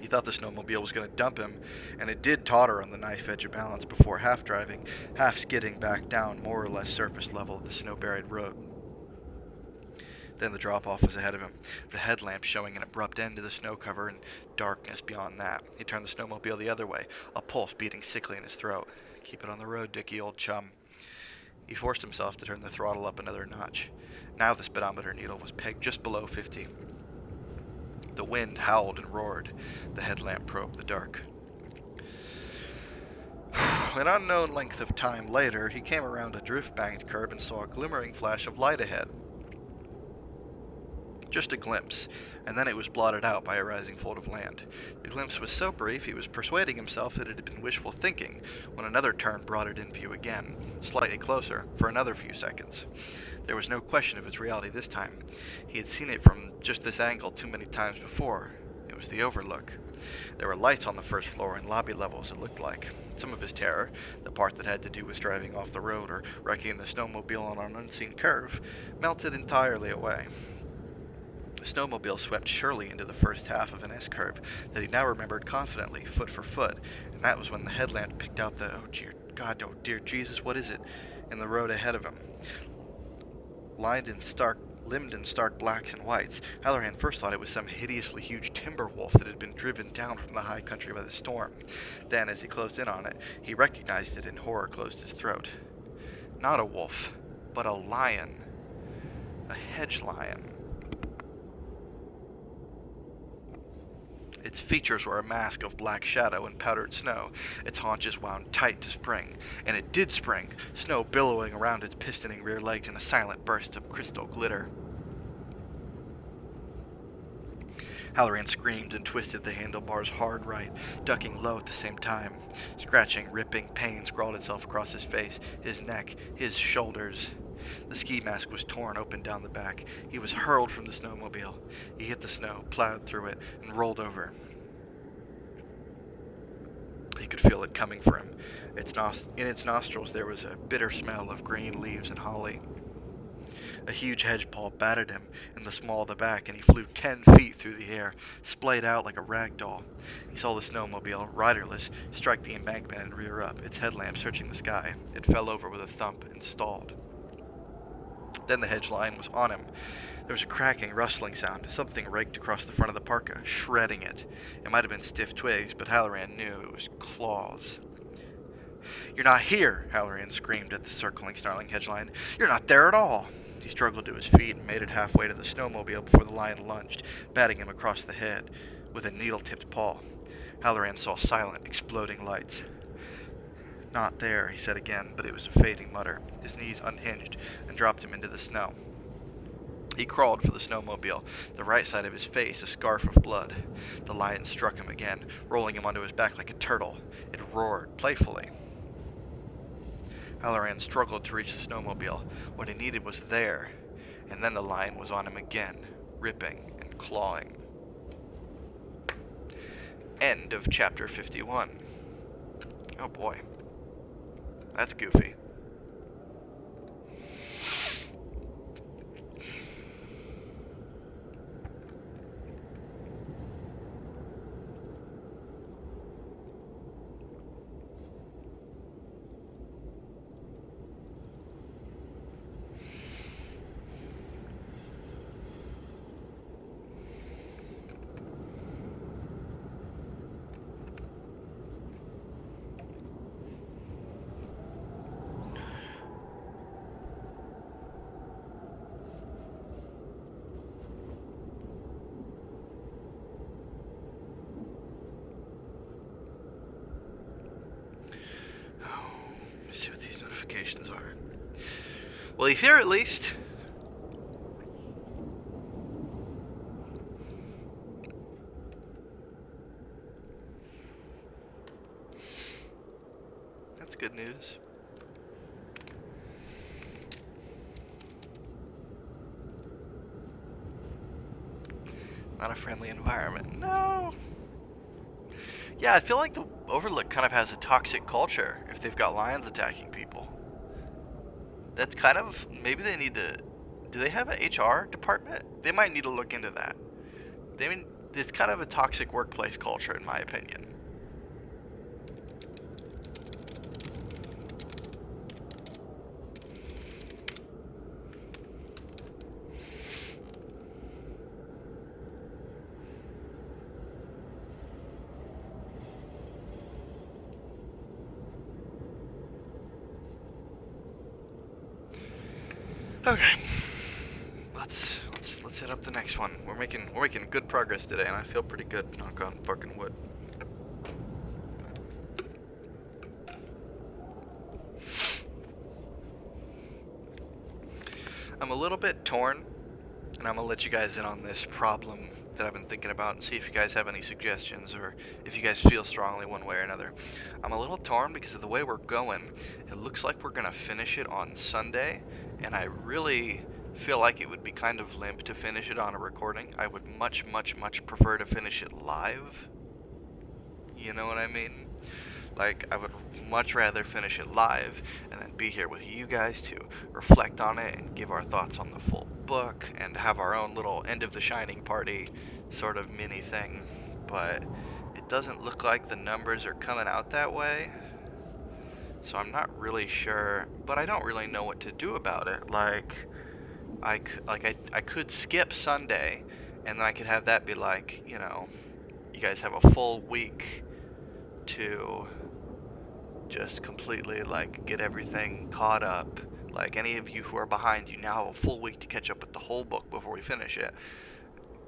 He thought the snowmobile was going to dump him, and it did totter on the knife edge of balance before half driving, half skidding back down more or less surface level of the snow-buried road. Then the drop-off was ahead of him, the headlamp showing an abrupt end to the snow cover and darkness beyond that. He turned the snowmobile the other way, a pulse beating sickly in his throat. Keep it on the road, Dickie, old chum. He forced himself to turn the throttle up another notch. Now the speedometer needle was pegged just below 50. The wind howled and roared. The headlamp probed the dark. An unknown length of time later, he came around a drift-banked curve and saw a glimmering flash of light ahead. Just a glimpse, and then it was blotted out by a rising fold of land. The glimpse was so brief he was persuading himself that it had been wishful thinking when another turn brought it in view again, slightly closer, for another few seconds. There was no question of its reality this time. He had seen it from just this angle too many times before. It was the Overlook. There were lights on the first floor and lobby levels, it looked like. Some of his terror, the part that had to do with driving off the road or wrecking the snowmobile on an unseen curve, melted entirely away. The snowmobile swept surely into the first half of an S-curve that he now remembered confidently, foot for foot, and that was when the headlamp picked out the— oh dear God, oh dear Jesus, what is it? In the road ahead of him. Lined in stark Limbed in stark blacks and whites, Halloran first thought it was some hideously huge timber wolf that had been driven down from the high country by the storm. Then, as he closed in on it, he recognized it and horror closed his throat. Not a wolf, but a lion. A hedge lion. Its features were a mask of black shadow and powdered snow. Its haunches wound tight to spring. And it did spring, snow billowing around its pistoning rear legs in a silent burst of crystal glitter. Halloran screamed and twisted the handlebars hard right, ducking low at the same time. Scratching, ripping pain scrawled itself across his face, his neck, his shoulders. The ski mask was torn open down the back. He was hurled from the snowmobile. He hit the snow, plowed through it, and rolled over. He could feel it coming for him. In its nostrils there was a bitter smell of green leaves and holly. A huge hedge paw batted him in the small of the back, and he flew 10 feet through the air, splayed out like a rag doll. He saw the snowmobile, riderless, strike the embankment and rear up, its headlamp searching the sky. It fell over with a thump and stalled. Then the hedge lion was on him. There was a cracking, rustling sound. Something raked across the front of the parka, shredding it. It might have been stiff twigs, but Halloran knew it was claws. "You're not here!" Halloran screamed at the circling, snarling hedge lion. "You're not there at all!" He struggled to his feet and made it halfway to the snowmobile before the lion lunged, batting him across the head with a needle-tipped paw. Halloran saw silent, exploding lights. "Not there," he said again, but it was a fading mutter. His knees unhinged and dropped him into the snow. He crawled for the snowmobile, the right side of his face a scarf of blood. The lion struck him again, rolling him onto his back like a turtle. It roared playfully. Halloran struggled to reach the snowmobile. What he needed was there, and then the lion was on him again, ripping and clawing. End of chapter 51. Oh boy. That's goofy. See what these notifications are. Well, he's here at least. That's good news. Not a friendly environment. No. Yeah, I feel like the Overlook kind of has a toxic culture if they've got lions attacking people. That's kind of, maybe they need to, do they have an HR department? They might need to look into that. It's kind of a toxic workplace culture in my opinion. Okay, let's hit up the next one. We're making good progress today, and I feel pretty good. Knock on fucking wood. I'm a little bit torn, and I'm gonna let you guys in on this problem that I've been thinking about, and see if you guys have any suggestions or if you guys feel strongly one way or another. I'm a little torn because of the way we're going. It looks like we're gonna finish it on Sunday, and I really feel like it would be kind of limp to finish it on a recording. I would much prefer to finish it live. You know what I mean? Like, I would much rather finish it live and then be here with you guys to reflect on it and give our thoughts on the full book and have our own little end of the Shining party sort of mini thing. But it doesn't look like the numbers are coming out that way. So I'm not really sure, but I don't really know what to do about it. Like, I could skip Sunday, and then I could have that be like, you know, you guys have a full week to just completely like get everything caught up. Like any of you who are behind, you now have a full week to catch up with the whole book before we finish it.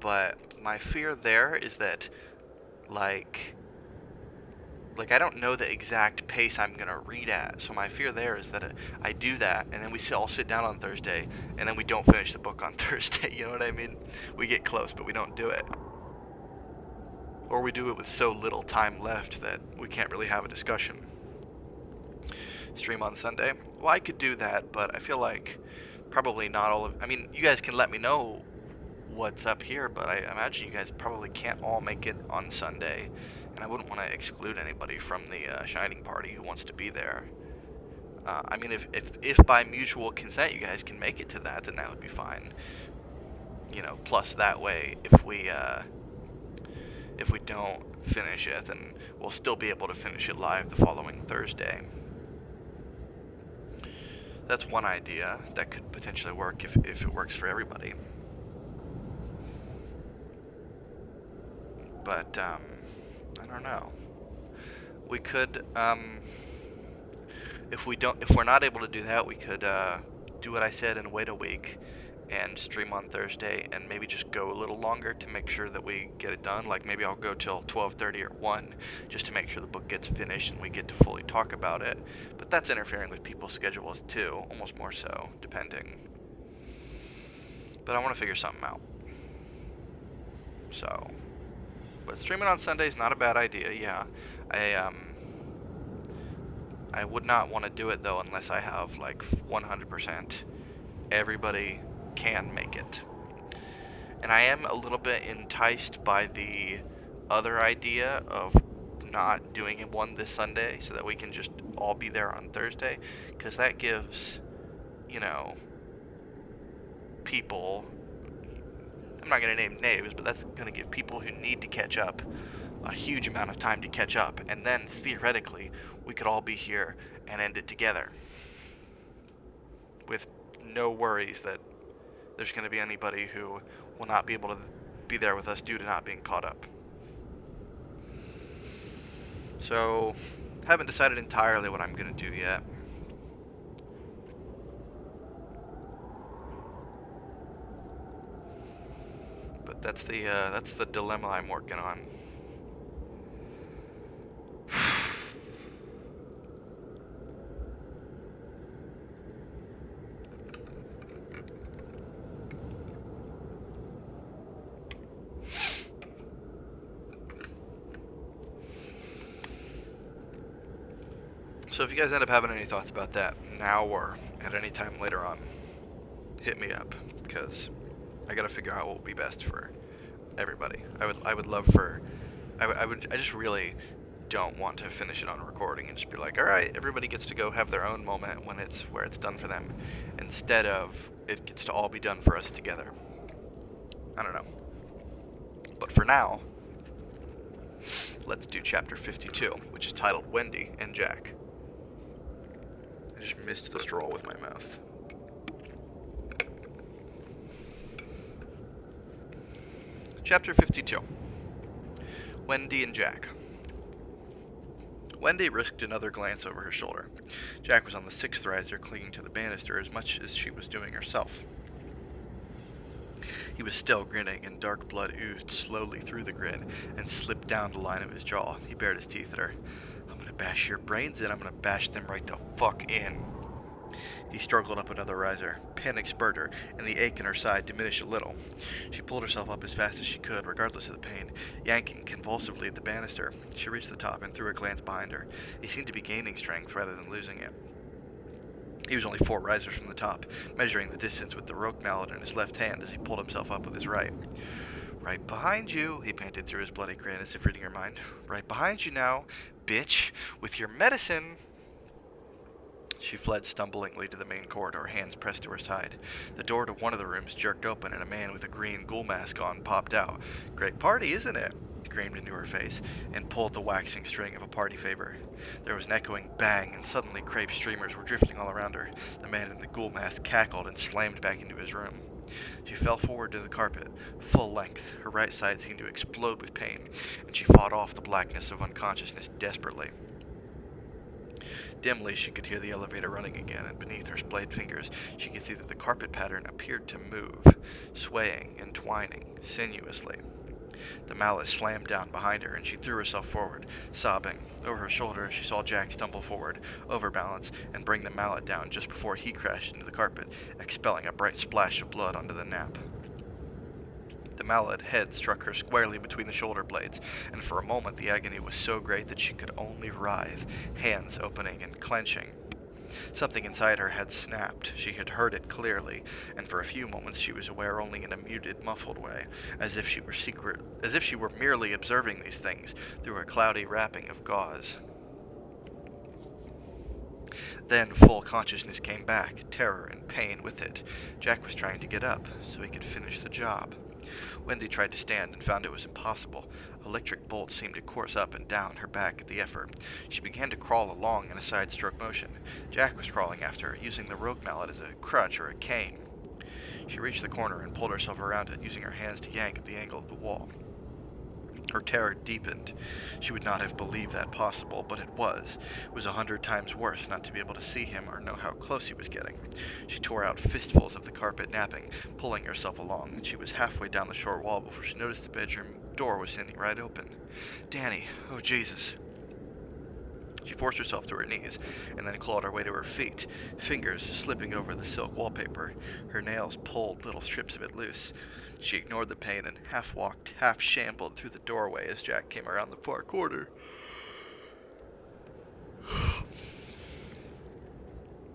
But my fear there is that like I don't know the exact pace I'm gonna read at. So my fear there is that I do that, and then we all sit down on Thursday, and then we don't finish the book on Thursday. You know what I mean? We get close, but we don't do it, or we do it with so little time left that we can't really have a discussion. Stream on Sunday. Well, I could do that, but I feel like probably not all of. I mean, you guys can let me know what's up here, but I imagine you guys probably can't all make it on Sunday, and I wouldn't want to exclude anybody from the Shining Party who wants to be there. I mean, if by mutual consent you guys can make it to that, then that would be fine. You know, plus that way, if we don't finish it, then we'll still be able to finish it live the following Thursday. That's one idea that could potentially work if it works for everybody. But I don't know. We could if we're not able to do that, we could do what I said and wait a week and stream on Thursday and maybe just go a little longer to make sure that we get it done. Like maybe I'll go till 12:30 or 1 just to make sure the book gets finished and we get to fully talk about it. But that's interfering with people's schedules too, almost more so, depending. But I want to figure something out. So, but streaming on Sunday is not a bad idea. Yeah, I would not want to do it though unless I have like 100% everybody can make it. And I am a little bit enticed by the other idea of not doing one this Sunday so that we can just all be there on Thursday, because that gives, you know, people, I'm not going to name names, but that's going to give people who need to catch up a huge amount of time to catch up, and then theoretically we could all be here and end it together with no worries that there's going to be anybody who will not be able to be there with us due to not being caught up. So, haven't decided entirely what I'm going to do yet. But that's the dilemma I'm working on. So if you guys end up having any thoughts about that now or at any time later on, hit me up, because I gotta figure out what will be best for everybody. I would love for I just really don't want to finish it on a recording and just be like, all right, everybody gets to go have their own moment when it's where it's done for them, instead of it gets to all be done for us together. I don't know. But for now, let's do chapter 52, which is titled Wendy and Jack. I just missed the straw with my mouth. Chapter 52. Wendy and Jack. Wendy risked another glance over her shoulder. Jack was on the sixth riser, clinging to the banister as much as she was doing herself. He was still grinning, and dark blood oozed slowly through the grin and slipped down the line of his jaw. He bared his teeth at her. I'm gonna bash your brains in. I'm gonna bash them right the fuck in. He struggled up another riser. Panic spurred her, and the ache in her side diminished a little. She pulled herself up as fast as she could, regardless of the pain, yanking convulsively at the banister. She reached the top and threw a glance behind her. He seemed to be gaining strength rather than losing it. He was only 4 risers from the top, measuring the distance with the rope mallet in his left hand as he pulled himself up with his right. Right behind you, he panted through his bloody grin as if reading her mind. Right behind you now, bitch, with your medicine. She fled stumblingly to the main corridor, hands pressed to her side. The door to one of the rooms jerked open, and a man with a green ghoul mask on popped out. "Great party, isn't it?" He screamed into her face, and pulled the waxing string of a party favor. There was an echoing bang, and suddenly crepe streamers were drifting all around her. The man in the ghoul mask cackled and slammed back into his room. She fell forward to the carpet, full length. Her right side seemed to explode with pain, and she fought off the blackness of unconsciousness desperately. Dimly, she could hear the elevator running again, and beneath her splayed fingers, she could see that the carpet pattern appeared to move, swaying and twining sinuously. The mallet slammed down behind her, and she threw herself forward, sobbing. Over her shoulder, she saw Jack stumble forward, overbalance, and bring the mallet down just before he crashed into the carpet, expelling a bright splash of blood onto the nap. The mallet head struck her squarely between the shoulder blades, and for a moment the agony was so great that she could only writhe, hands opening and clenching. Something inside her had snapped. She had heard it clearly, and for a few moments she was aware only in a muted, muffled way, as if she were merely observing these things through a cloudy wrapping of gauze. Then full consciousness came back, terror and pain with it. Jack was trying to get up, so he could finish the job. Wendy tried to stand and found it was impossible. Electric bolts seemed to course up and down her back at the effort. She began to crawl along in a side-stroke motion. Jack was crawling after her, using the rogue mallet as a crutch or a cane. She reached the corner and pulled herself around it, using her hands to yank at the angle of the wall. Her terror deepened. She would not have believed that possible, but it was. It was 100 times worse not to be able to see him or know how close he was getting. She tore out fistfuls of the carpet, napping, pulling herself along, and she was halfway down the short wall before she noticed the bedroom door was standing right open. Danny, oh Jesus. She forced herself to her knees, and then clawed her way to her feet, fingers slipping over the silk wallpaper. Her nails pulled little strips of it loose. She ignored the pain and half-walked, half-shambled through the doorway as Jack came around the far corner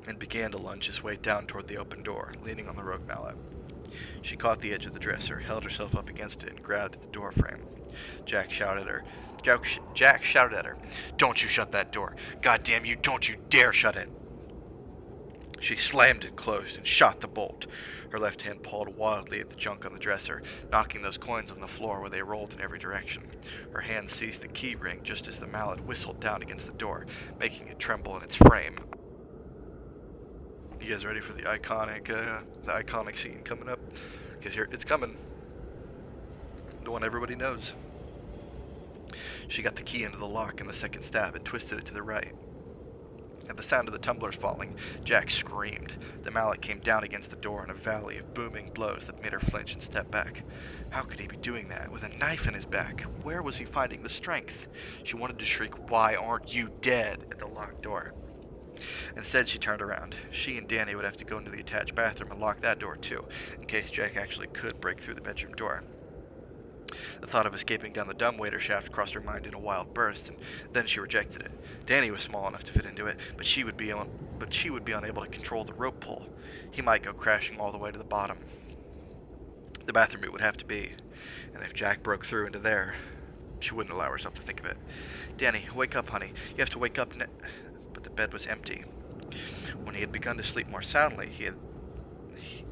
and began to lunge his way down toward the open door, leaning on the rogue mallet. She caught the edge of the dresser, held herself up against it, and grabbed at the door frame. Jack shouted at her, "Don't you shut that door! God damn you, don't you dare shut it!" She slammed it closed and shot the bolt. Her left hand pawed wildly at the junk on the dresser, knocking those coins on the floor where they rolled in every direction. Her hand seized the key ring just as the mallet whistled down against the door, making it tremble in its frame. You guys ready for the iconic scene coming up? Because here it's coming. The one everybody knows. She got the key into the lock in the second stab and twisted it to the right. At the sound of the tumblers falling, Jack screamed. The mallet came down against the door in a valley of booming blows that made her flinch and step back. How could he be doing that, with a knife in his back? Where was he finding the strength? She wanted to shriek, "Why aren't you dead?" at the locked door. Instead, she turned around. She and Danny would have to go into the attached bathroom and lock that door too, in case Jack actually could break through the bedroom door. The thought of escaping down the dumbwaiter shaft crossed her mind in a wild burst, and then she rejected it. Danny was small enough to fit into it, but she would be unable to control the rope pull. He might go crashing all the way to the bottom. The bathroom it would have to be, and if Jack broke through into there, she wouldn't allow herself to think of it. "Danny, wake up, honey. You have to wake up But the bed was empty. When he had begun to sleep more soundly,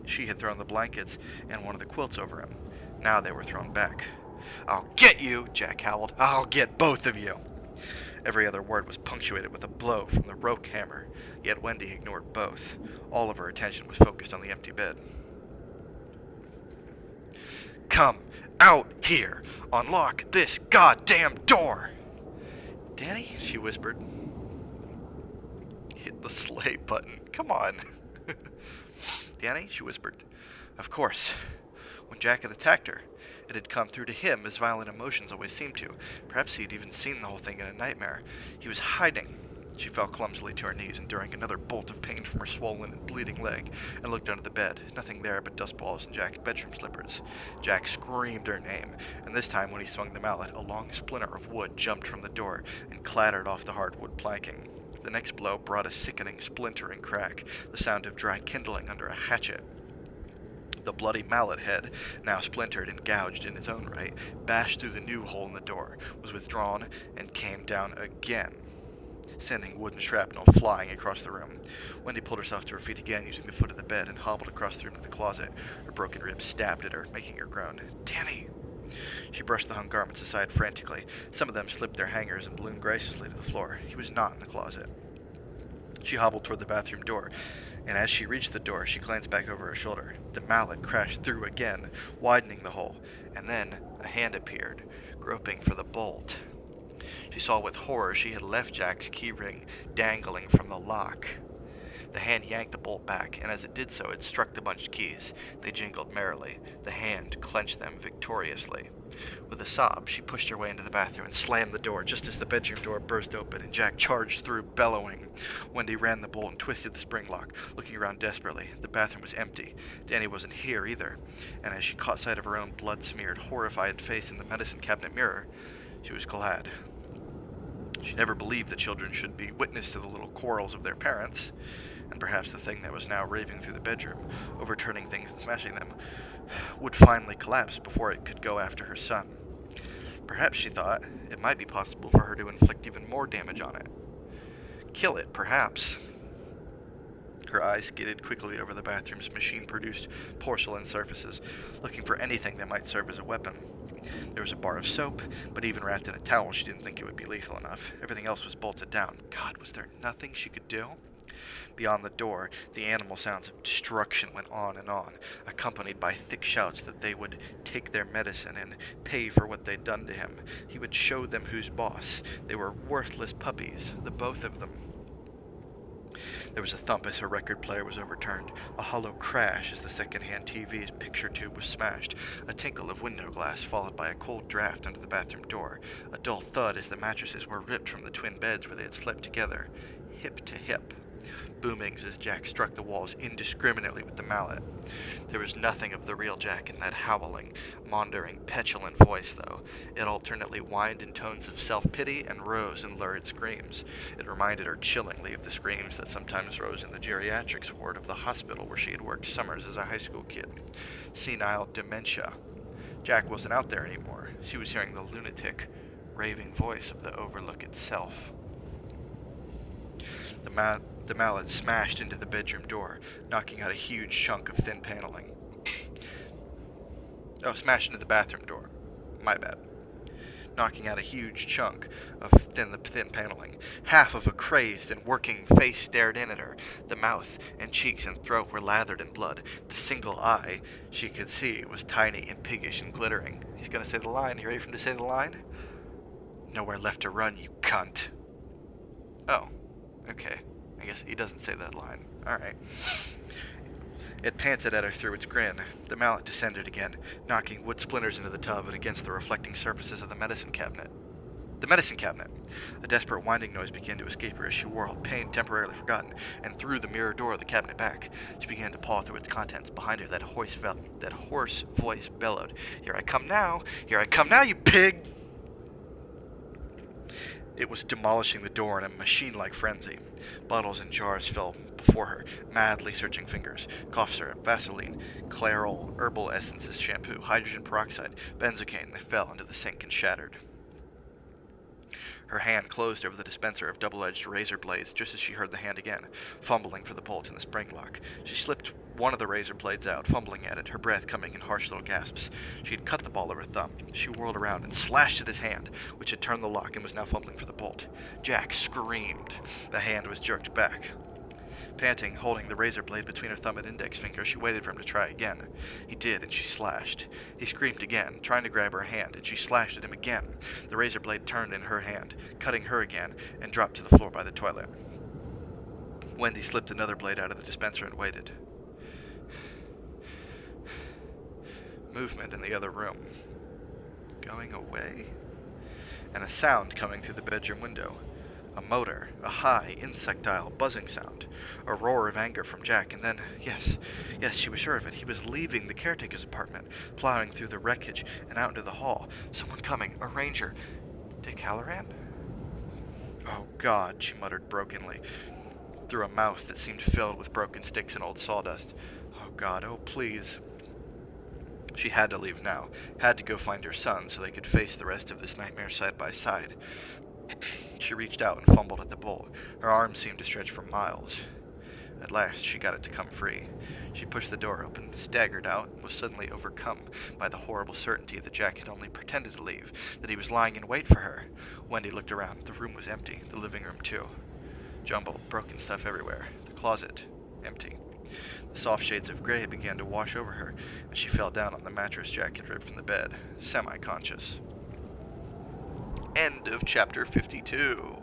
she had thrown the blankets and one of the quilts over him. Now they were thrown back. "I'll get you!" Jack howled. "I'll get both of you!" Every other word was punctuated with a blow from the rope hammer, yet Wendy ignored both. All of her attention was focused on the empty bed. "Come out here! Unlock this goddamn door!" "Danny," she whispered. "Hit the slay button. Come on." "Danny," she whispered. Of course. When Jack had attacked her, it had come through to him as violent emotions always seem to. Perhaps he had even seen the whole thing in a nightmare. He was hiding. She fell clumsily to her knees, enduring another bolt of pain from her swollen and bleeding leg, and looked under the bed. Nothing there but dust balls and Jack's bedroom slippers. Jack screamed her name, and this time when he swung the mallet, a long splinter of wood jumped from the door and clattered off the hardwood planking. The next blow brought a sickening splintering crack, the sound of dry kindling under a hatchet. The bloody mallet head, now splintered and gouged in its own right, bashed through the new hole in the door, was withdrawn, and came down again. sending wooden shrapnel flying across the room. Wendy pulled herself to her feet again, using the foot of the bed, and hobbled across the room to the closet. Her broken ribs stabbed at her, making her groan. "Danny!" She brushed the hung garments aside frantically. Some of them slipped their hangers and ballooned graciously to the floor. He was not in the closet. She hobbled toward the bathroom door, and as she reached the door, she glanced back over her shoulder. The mallet crashed through again, widening the hole, and then a hand appeared, groping for the bolt. She saw with horror she had left Jack's keyring dangling from the lock. The hand yanked the bolt back, and as it did so, it struck the bunched keys. They jingled merrily. The hand clenched them victoriously. With a sob, she pushed her way into the bathroom and slammed the door just as the bedroom door burst open and Jack charged through, bellowing. Wendy ran the bolt and twisted the spring lock, looking around desperately. The bathroom was empty. Danny wasn't here either, and as she caught sight of her own blood-smeared, horrified face in the medicine cabinet mirror, she was glad. She never believed that children should be witness to the little quarrels of their parents, and perhaps the thing that was now raving through the bedroom, overturning things and smashing them, would finally collapse before it could go after her son. Perhaps, she thought, it might be possible for her to inflict even more damage on it. Kill it, perhaps. Her eyes skated quickly over the bathroom's machine-produced porcelain surfaces, looking for anything that might serve as a weapon. There was a bar of soap, but even wrapped in a towel, she didn't think it would be lethal enough. Everything else was bolted down. God, was there nothing she could do? Beyond the door, the animal sounds of destruction went on, accompanied by thick shouts that they would take their medicine and pay for what they'd done to him. He would show them who's boss. They were worthless puppies, the both of them. There was a thump as her record player was overturned, a hollow crash as the second-hand TV's picture tube was smashed, a tinkle of window glass followed by a cold draft under the bathroom door, a dull thud as the mattresses were ripped from the twin beds where they had slept together, hip to hip. Boomings as Jack struck the walls indiscriminately with the mallet. There was nothing of the real Jack in that howling, maundering, petulant voice, though. It alternately whined in tones of self-pity and rose in lurid screams. It reminded her chillingly of the screams that sometimes rose in the geriatrics ward of the hospital where she had worked summers as a high school kid. Senile dementia. Jack wasn't out there anymore. She was hearing the lunatic, raving voice of the Overlook itself. The mallet smashed into the bedroom door, knocking out a huge chunk of thin paneling. Smashed into the bathroom door. My bad. Knocking out a huge chunk of thin paneling. Half of a crazed and working face stared in at her. The mouth and cheeks and throat were lathered in blood. The single eye she could see was tiny and piggish and glittering. He's gonna say the line. You ready for him to say the line? "Nowhere left to run, you cunt." Oh, okay. I guess he doesn't say that line. Alright. It panted at her through its grin. The mallet descended again, knocking wood splinters into the tub and against the reflecting surfaces of the medicine cabinet. The medicine cabinet! A desperate winding noise began to escape her as she whirled, pain temporarily forgotten, and threw the mirror door of the cabinet back. She began to paw through its contents. Behind her, that hoarse voice bellowed, "Here I come now! Here I come now, you pig!" It was demolishing the door in a machine-like frenzy. Bottles and jars fell before her, madly searching fingers. Cough syrup, Vaseline, Clairol, herbal essences, shampoo, hydrogen peroxide, benzocaine. They fell into the sink and shattered. Her hand closed over the dispenser of double-edged razor blades just as she heard the hand again, fumbling for the bolt in the spring lock. She slipped one of the razor blades out, fumbling at it, her breath coming in harsh little gasps. She had cut the ball of her thumb. She whirled around and slashed at his hand, which had turned the lock and was now fumbling for the bolt. Jack screamed. The hand was jerked back. Panting, holding the razor blade between her thumb and index finger, she waited for him to try again. He did, and she slashed. He screamed again, trying to grab her hand, and she slashed at him again. The razor blade turned in her hand, cutting her again, and dropped to the floor by the toilet. Wendy slipped another blade out of the dispenser and waited. Movement in the other room. Going away? And a sound coming through the bedroom window. A motor, a high, insectile, buzzing sound. A roar of anger from Jack, and then, yes, she was sure of it. He was leaving the caretaker's apartment, plowing through the wreckage and out into the hall. Someone coming, a ranger. Dick Halloran? Oh, God, she muttered brokenly, through a mouth that seemed filled with broken sticks and old sawdust. Oh, God, oh, please. She had to leave now, had to go find her son so they could face the rest of this nightmare side by side. She reached out and fumbled at the bolt. Her arms seemed to stretch for miles. At last, she got it to come free. She pushed the door open, staggered out, and was suddenly overcome by the horrible certainty that Jack had only pretended to leave, that he was lying in wait for her. Wendy looked around. The room was empty, the living room too. Jumbled, broken stuff everywhere. The closet, empty. The soft shades of gray began to wash over her, and she fell down on the mattress Jack had ripped from the bed, semi-conscious. End of chapter 52.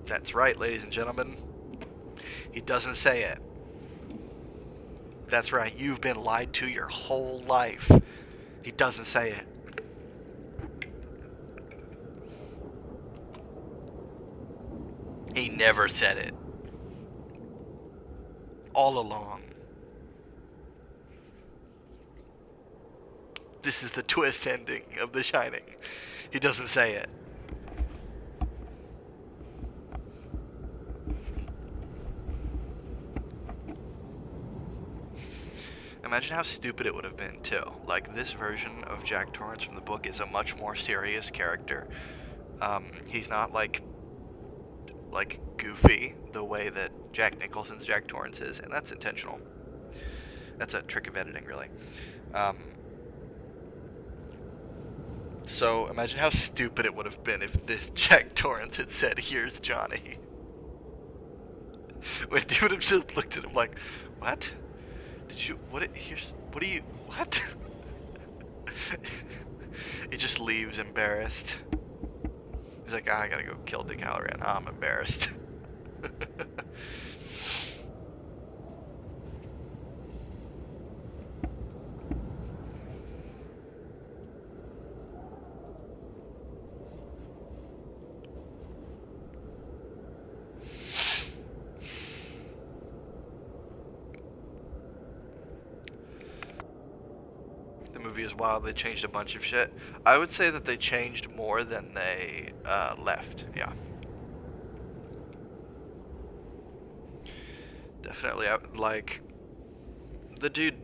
That's right, ladies and gentlemen. He doesn't say it. That's right, you've been lied to your whole life. He doesn't say it. He never said it. All along. This is the twist ending of The Shining. He doesn't say it. Imagine how stupid it would have been, too. Like, this version of Jack Torrance from the book is a much more serious character. He's not, like goofy the way that Jack Nicholson's Jack Torrance is, and that's intentional. That's a trick of editing, really. So, imagine how stupid it would have been if this Jack Torrance had said, "Here's Johnny." Wendy would have just looked at him like, "What? What do you, what?" He just leaves embarrassed. He's like, I gotta go kill Dick Halloran. I'm embarrassed. Movie is wild. They changed a bunch of shit. I would say that they changed more than they left. Yeah, definitely. Like, the dude,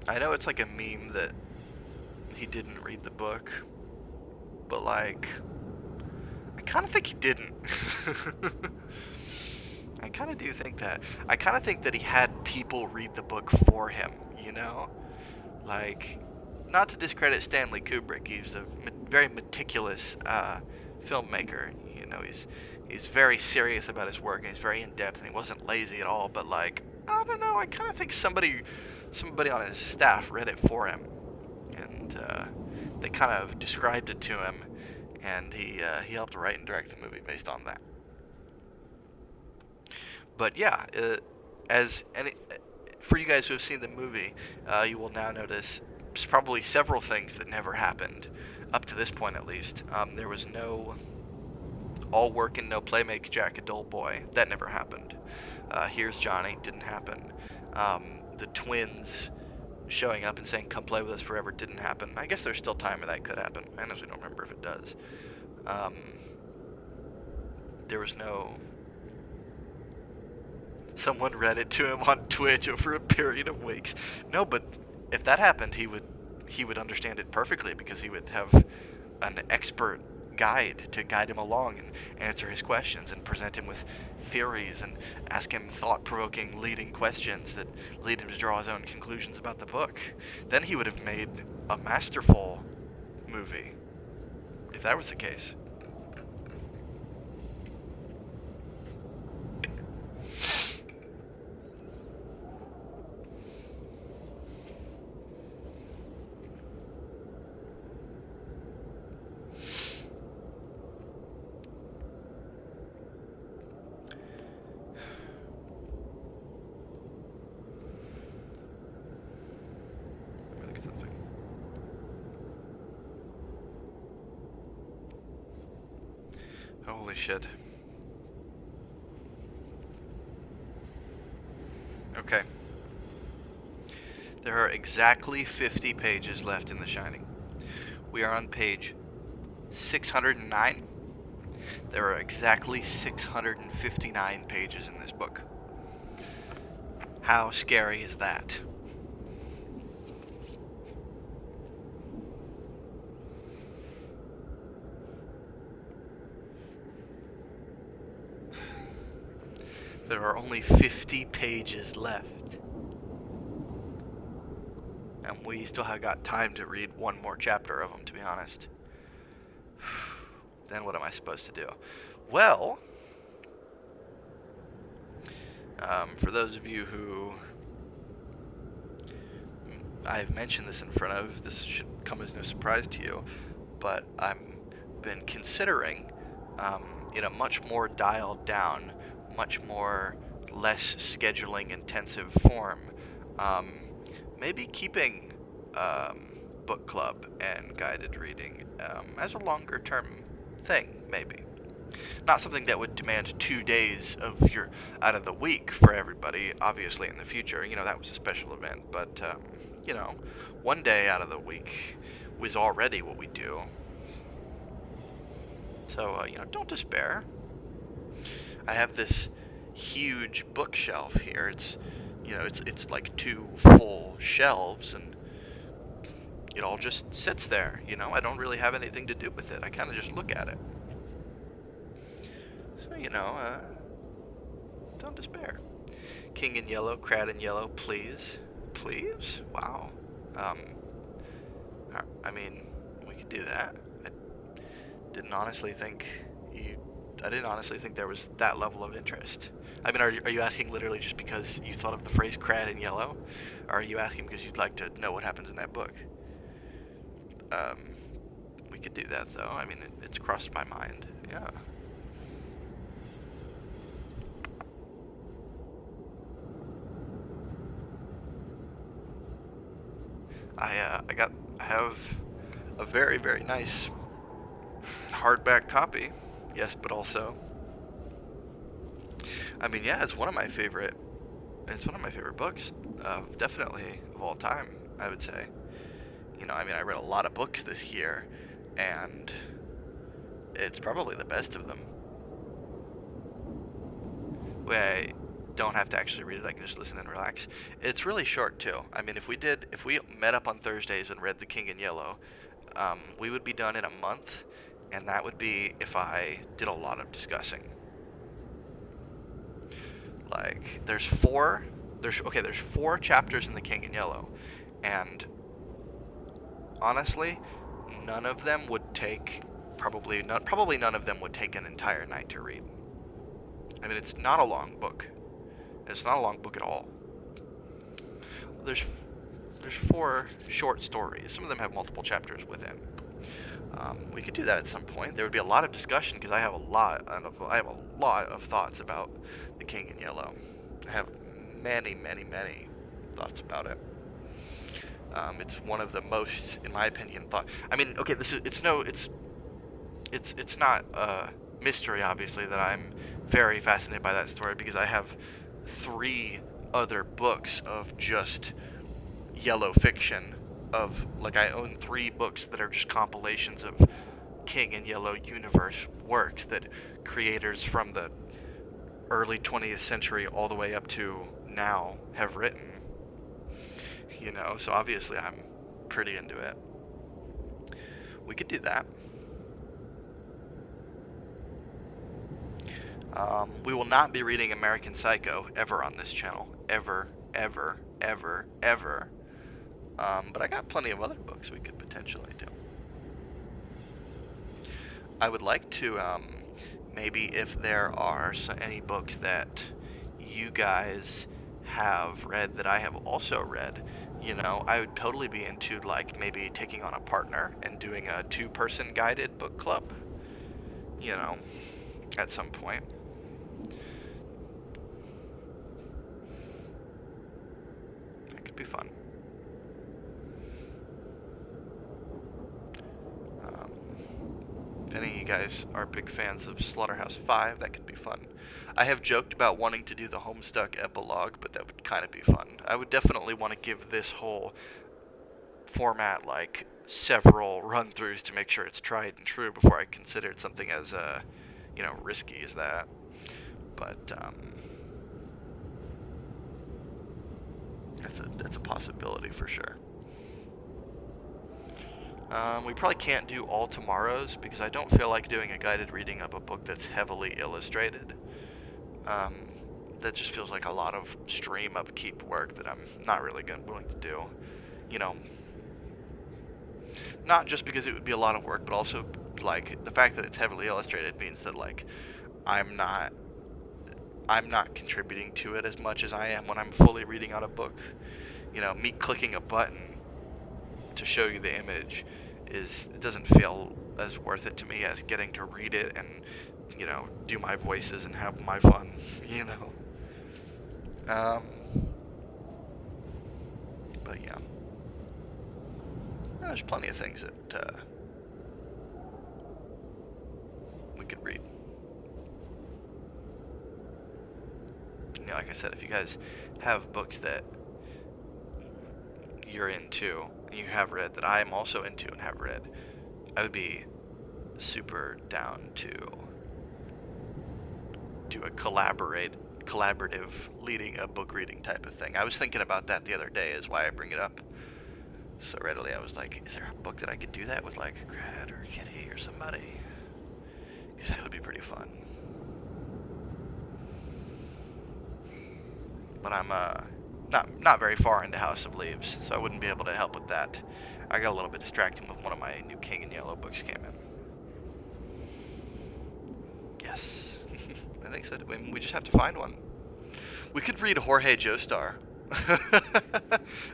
I know it's like a meme that he didn't read the book, but like, I kind of think he didn't. I kind of do think that. I kind of think that he had people read the book for him, you know? Like, not to discredit Stanley Kubrick, he's a very meticulous filmmaker. You know, he's very serious about his work, and he's very in-depth, and he wasn't lazy at all, but like, I don't know, I kind of think somebody on his staff read it for him, and they kind of described it to him, and he helped write and direct the movie based on that. But yeah, for you guys who have seen the movie, you will now notice probably several things that never happened, up to this point at least. There was no all work and no play makes Jack a dull boy. That never happened. Here's Johnny didn't happen. The twins showing up and saying, "Come play with us forever," didn't happen. I guess there's still time where that could happen. I honestly don't remember if it does. There was no... Someone read it to him on Twitch over a period of weeks. No, but if that happened, he would understand it perfectly, because he would have an expert guide to guide him along and answer his questions and present him with theories and ask him thought-provoking leading questions that lead him to draw his own conclusions about the book. Then he would have made a masterful movie, if that was the case. Holy shit. Okay. There are exactly 50 pages left in The Shining. We are on page 609. There are exactly 659 pages in this book. How scary is that? There are only 50 pages left. And we still have got time to read one more chapter of them, to be honest. Then what am I supposed to do? Well, for those of you who I've mentioned this in front of, this should come as no surprise to you, but I've been considering, in a much more dialed down, much more less scheduling intensive form, um, maybe keeping book club and guided reading as a longer term thing, maybe. Not something that would demand 2 days of your out of the week for everybody. Obviously, in the future, that was a special event. But you know, one day out of the week was already what we do. So don't despair. I have this huge bookshelf here. It's like two full shelves, and it all just sits there. I don't really have anything to do with it. I kind of just look at it. So don't despair. King in yellow, crowd in yellow, please. Please? Wow. Um, I mean, we could do that. Didn't honestly think you. I didn't honestly think there was that level of interest. I mean, are you asking literally just because you thought of the phrase "crad in yellow"? Or are you asking because you'd like to know what happens in that book? Um, we could do that though. I mean, it's crossed my mind. Yeah. I have a very very nice hardback copy. Yes, but also, I mean, yeah, it's one of my favorite. It's one of my favorite books, definitely of all time. I would say. I mean, I read a lot of books this year, and it's probably the best of them. I don't have to actually read it. I can just listen and relax. It's really short too. I mean, if we met up on Thursdays and read The King in Yellow, we would be done in a month, and that would be if I did a lot of discussing. Like, there's four chapters in The King in Yellow, and honestly, none of them would take probably none of them would take an entire night to read. I mean, it's not a long book. It's not a long book at all. There's there's four short stories. Some of them have multiple chapters within. We could do that at some point. There would be a lot of discussion because I have a lot of thoughts about The King in Yellow. I have many, many, many thoughts about it. It's one of the most, in my opinion, thought. I mean, okay, it's not a mystery, obviously, that I'm very fascinated by that story because I have three other books of just yellow fiction. I own three books that are just compilations of King and Yellow universe works that creators from the early 20th century all the way up to now have written. So obviously I'm pretty into it. We could do that. We will not be reading American Psycho ever on this channel. Ever, ever, ever, ever. But I got plenty of other books we could potentially do. I would like to, maybe if there are any books that you guys have read that I have also read, I would totally be into, like, maybe taking on a partner and doing a two-person guided book club, you know, at some point. That could be fun. Um, if any of you guys are big fans of Slaughterhouse-5, that could be fun. I have joked about wanting to do the Homestuck epilogue, but that would kind of be fun. I would definitely want to give this whole format like several run-throughs to make sure it's tried and true before I considered something as risky as that. But that's a possibility for sure. We probably can't do all tomorrows because I don't feel like doing a guided reading of a book that's heavily illustrated. Um, that just feels like a lot of stream upkeep work that I'm not really willing to do. You know, not just because it would be a lot of work, but also like the fact that it's heavily illustrated means that like I'm not I'm not contributing to it as much as I am when I'm fully reading on a book. You know, me clicking a button to show you the image it doesn't feel as worth it to me as getting to read it and, you know, do my voices and have my fun, you know. But yeah, there's plenty of things that we could read. You know, like I said, if you guys have books that you're into and you have read that I am also into and have read, I would be super down to do a collaborative leading a book reading type of thing. I was thinking about that the other day, is why I bring it up so readily. I was like, is there a book that I could do that with, like Grad or Kitty or somebody? Because that would be pretty fun. But I'm not very far into House of Leaves, so I wouldn't be able to help with that. I got a little bit distracted when one of my new King in Yellow books came in. Yes. I think so. We just have to find one. We could read Jorge Joestar.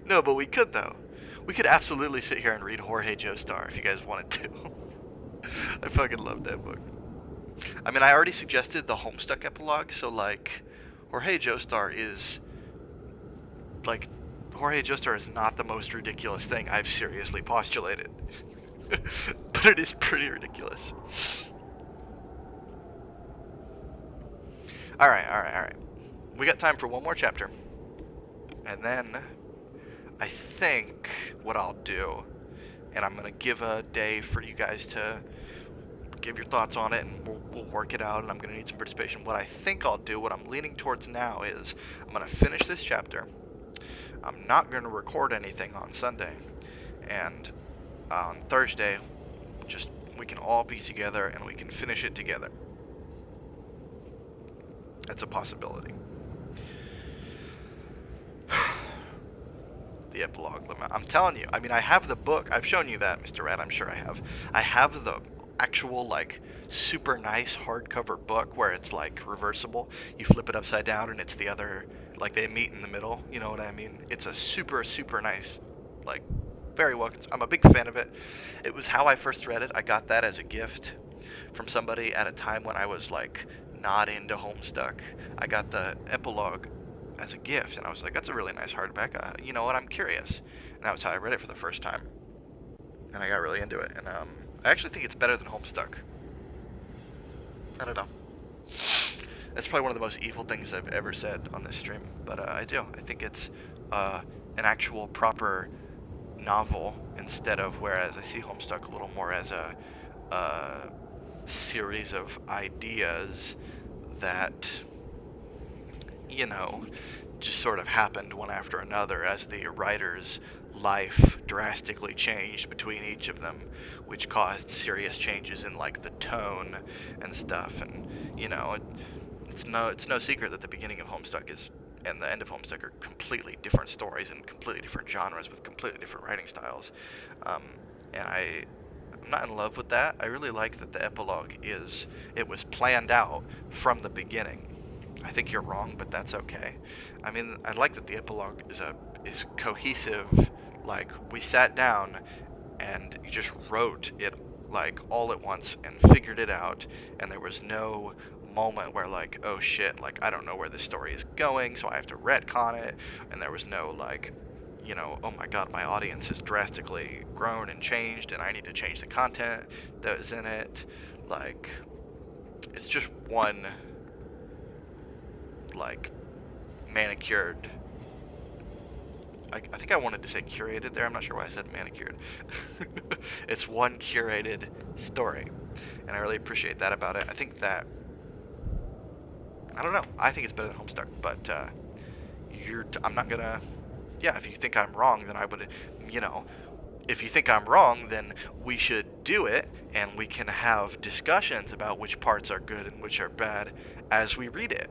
No, but we could, though. We could absolutely sit here and read Jorge Joestar if you guys wanted to. I fucking love that book. I mean, I already suggested the Homestuck epilogue, so, like, Jorge Joestar is, like, Jorge Joestar is not the most ridiculous thing I've seriously postulated. But it is pretty ridiculous. Alright. We got time for one more chapter. And then I think what I'll do, and I'm going to give a day for you guys to give your thoughts on it, and we'll work it out, and I'm going to need some participation. What I think I'll do, what I'm leaning towards now, is I'm going to finish this chapter. I'm not going to record anything on Sunday, and on Thursday, just we can all be together and we can finish it together. That's a possibility. The epilogue limit. I'm telling you. I mean, I have the book. I've shown you that, Mr. Red. I'm sure I have. I have the actual, like, super nice hardcover book where it's, like, reversible. You flip it upside down and it's the other, like, they meet in the middle. You know what I mean? It's a super, super nice, like, very well. I'm a big fan of it. It was how I first read it. I got that as a gift from somebody at a time when I was, like, not into Homestuck. I got the epilogue as a gift, and I was like, that's a really nice hardback. You know what? I'm curious. And that was how I read it for the first time. And I got really into it. And I actually think it's better than Homestuck. I don't know. That's probably one of the most evil things I've ever said on this stream, but I do. I think it's an actual proper novel instead of, whereas I see Homestuck a little more as a series of ideas that, you know, just sort of happened one after another as the writer's life drastically changed between each of them, which caused serious changes in, like, the tone and stuff. And, you know, it's no secret that the beginning of Homestuck and the end of Homestuck are completely different stories and completely different genres with completely different writing styles. And I'm not in love with that. I really like that the epilogue it was planned out from the beginning. I think you're wrong, but that's okay. I mean, I like that the epilogue is cohesive. Like, we sat down and you just wrote it, like, all at once and figured it out, and there was no moment where, like, oh shit, like, I don't know where this story is going, so I have to retcon it. And there was no, like, you know, oh my god, my audience has drastically grown and changed and I need to change the content that was in it. Like, it's just one, like, manicured, I think I wanted to say curated there. I'm not sure why I said manicured. It's one curated story, and I really appreciate that about it. I think that, I don't know, I think it's better than Homestuck, but I'm not gonna, yeah, if you think I'm wrong, then I would, you know, if you think I'm wrong, then we should do it, and we can have discussions about which parts are good and which are bad as we read it.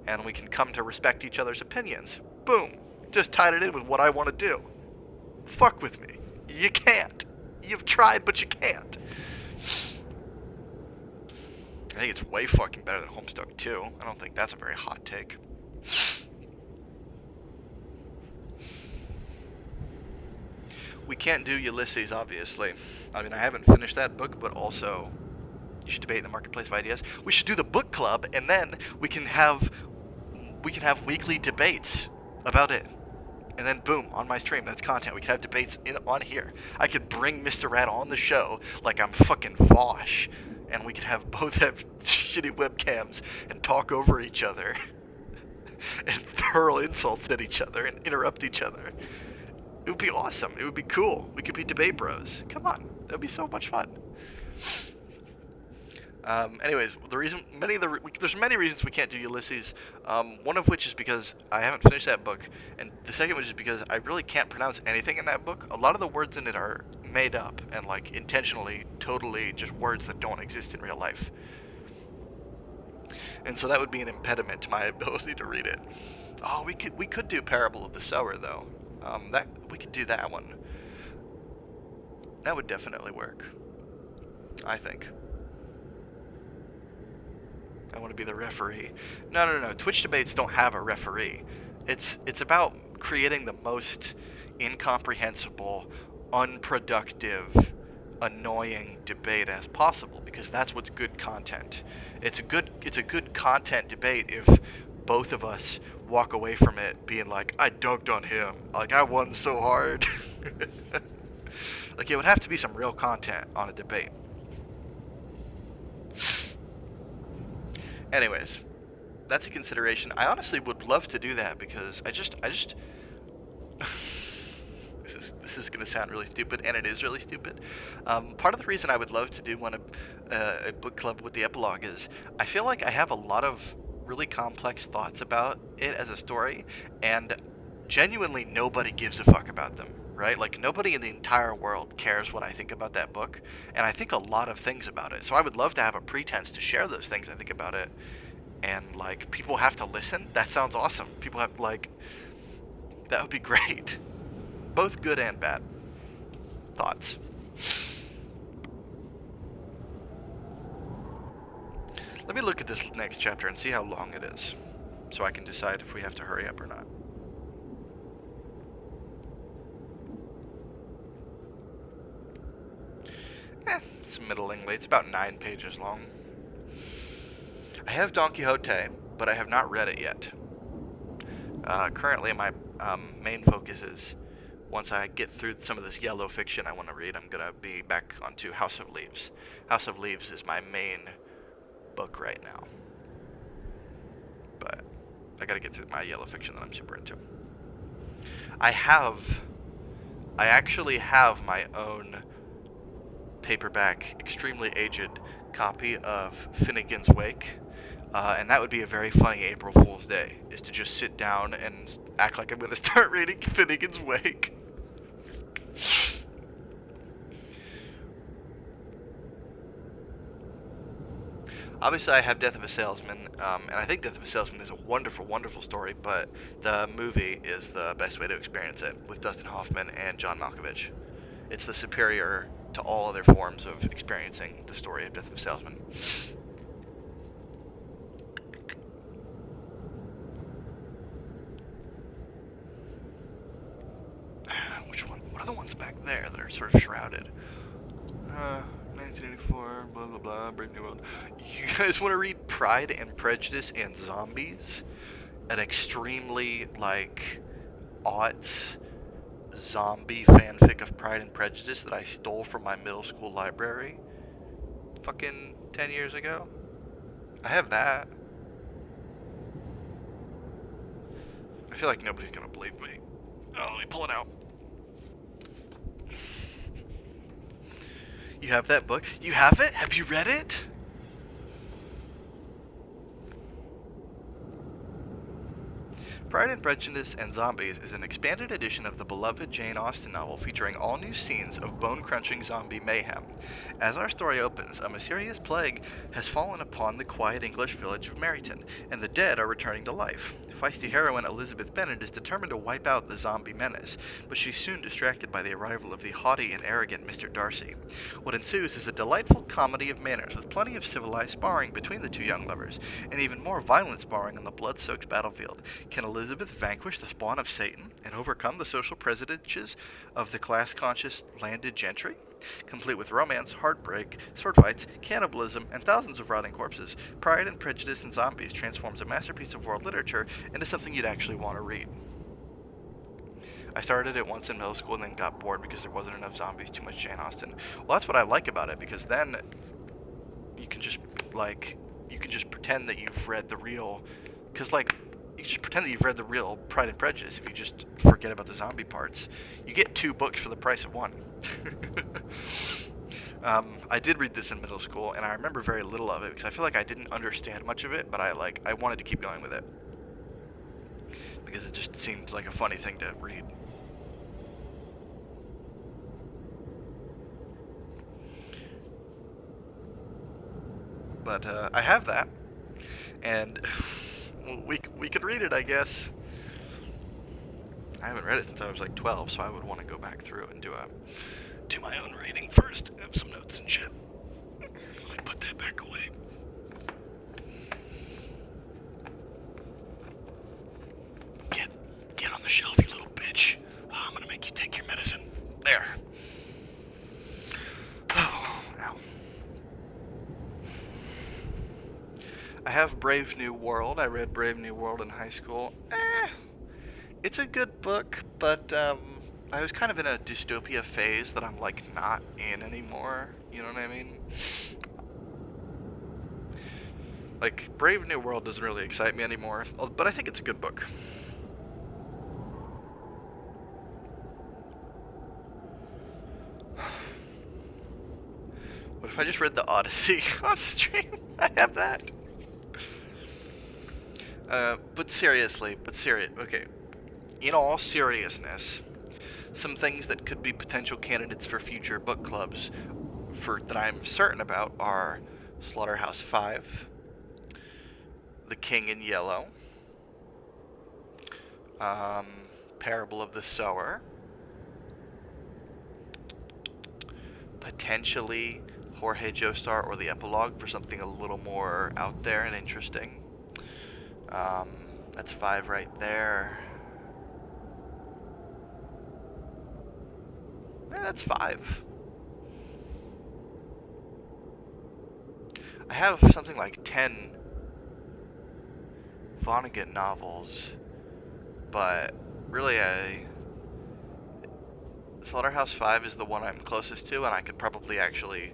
and we can come to respect each other's opinions. Boom. Just tied it in with what I want to do. Fuck with me. You can't. You've tried, but you can't. I think it's way fucking better than Homestuck 2. I don't think that's a very hot take. We can't do Ulysses, obviously. I mean, I haven't finished that book, but also, you should debate in the marketplace of ideas. We should do the book club, and then we can have weekly debates about it. And then boom, on my stream, that's content. We could have debates on here. I could bring Mr. Rat on the show like I'm fucking Vosh, and we could have both have shitty webcams and talk over each other and hurl insults at each other and interrupt each other. It would be awesome. It would be cool. We could be debate bros. Come on, that would be so much fun. Anyways, there's many reasons we can't do Ulysses. One of which is because I haven't finished that book, and the second which is because I really can't pronounce anything in that book. A lot of the words in it are made up and like intentionally, totally just words that don't exist in real life. And so that would be an impediment to my ability to read it. Oh, we could do Parable of the Sower though. That we could do that one. That would definitely work, I think. I want to be the referee. No. Twitch debates don't have a referee. It's about creating the most incomprehensible, unproductive, annoying debate as possible, because that's what's good content. It's a good content debate if both of us walk away from it being like, I dunked on him. Like, I won so hard. Like, it would have to be some real content on a debate. Anyways, that's a consideration. I honestly would love to do that because I just this is gonna sound really stupid, and it is really stupid. Part of the reason I would love to do a book club with the epilogue is I feel like I have a lot of really complex thoughts about it as a story, and genuinely nobody gives a fuck about them, right? Like, nobody in the entire world cares what I think about that book, and I think a lot of things about it. So I would love to have a pretense to share those things I think about it, and like, people have to listen. That sounds awesome. People have, like, that would be great. Both good and bad thoughts. Let me look at this next chapter and see how long it is, so I can decide if we have to hurry up or not. It's middlingly. It's about 9 pages long. I have Don Quixote, but I have not read it yet. Currently, my main focus is, once I get through some of this yellow fiction I want to read, I'm going to be back onto House of Leaves. House of Leaves is my main book right now. But I got to get through my yellow fiction that I'm super into. I actually have my own paperback, extremely aged copy of Finnegan's Wake. And that would be a very funny April Fool's Day, is to just sit down and act like I'm going to start reading Finnegan's Wake. Obviously, I have Death of a Salesman, and I think Death of a Salesman is a wonderful, wonderful story, but the movie is the best way to experience it, with Dustin Hoffman and John Malkovich. It's the superior to all other forms of experiencing the story of Death of a Salesman. Which one? What are the ones back there that are sort of shrouded? 1984, blah blah blah, Brave New World. You guys want to read Pride and Prejudice and Zombies? An extremely, like, aughts zombie fanfic of Pride and Prejudice that I stole from my middle school library fucking 10 years ago. I have that. I feel like nobody's gonna believe me. Oh, let me pull it out. You have that book? You have it? Have you read it? Pride and Prejudice and Zombies is an expanded edition of the beloved Jane Austen novel featuring all new scenes of bone-crunching zombie mayhem. As our story opens, a mysterious plague has fallen upon the quiet English village of Meryton, and the dead are returning to life. Feisty heroine Elizabeth Bennet is determined to wipe out the zombie menace, but she's soon distracted by the arrival of the haughty and arrogant Mr. Darcy. What ensues is a delightful comedy of manners with plenty of civilized sparring between the two young lovers, and even more violent sparring on the blood-soaked battlefield. Can Elizabeth vanquish the spawn of Satan and overcome the social prejudices of the class-conscious landed gentry? Complete with romance, heartbreak, sword fights, cannibalism, and thousands of rotting corpses, Pride and Prejudice and Zombies transforms a masterpiece of world literature into something you'd actually want to read. I started it once in middle school and then got bored because there wasn't enough zombies, too much Jane Austen. Well, that's what I like about it, because then you can just pretend that you've read the real, because you can just pretend that you've read the real Pride and Prejudice if you just forget about the zombie parts. You get 2 books for the price of 1. I did read this in middle school, and I remember very little of it because I feel like I didn't understand much of it, but I wanted to keep going with it because it just seemed like a funny thing to read. But I have that, and we could read it, I guess. I haven't read it since I was like 12, so I would want to go back through and do my own reading first. Have some notes and shit. Let me put that back away. Get on the shelf, you little bitch. Oh, I'm gonna make you take your medicine. There. Oh, ow. I have Brave New World. I read Brave New World in high school. It's a good book, but I was kind of in a dystopia phase that I'm not in anymore. You know what I mean? Brave New World doesn't really excite me anymore, but I think it's a good book. What if I just read the Odyssey on stream? I have that. Okay. In all seriousness, some things that could be potential candidates for future book clubs that I'm certain about are Slaughterhouse 5, The King in Yellow, Parable of the Sower, potentially Jorge Joestar or the Epilogue for something a little more out there and interesting. That's 5 right there. That's 5. I have something like 10 Vonnegut novels, but really Slaughterhouse 5 is the one I'm closest to, and I could probably actually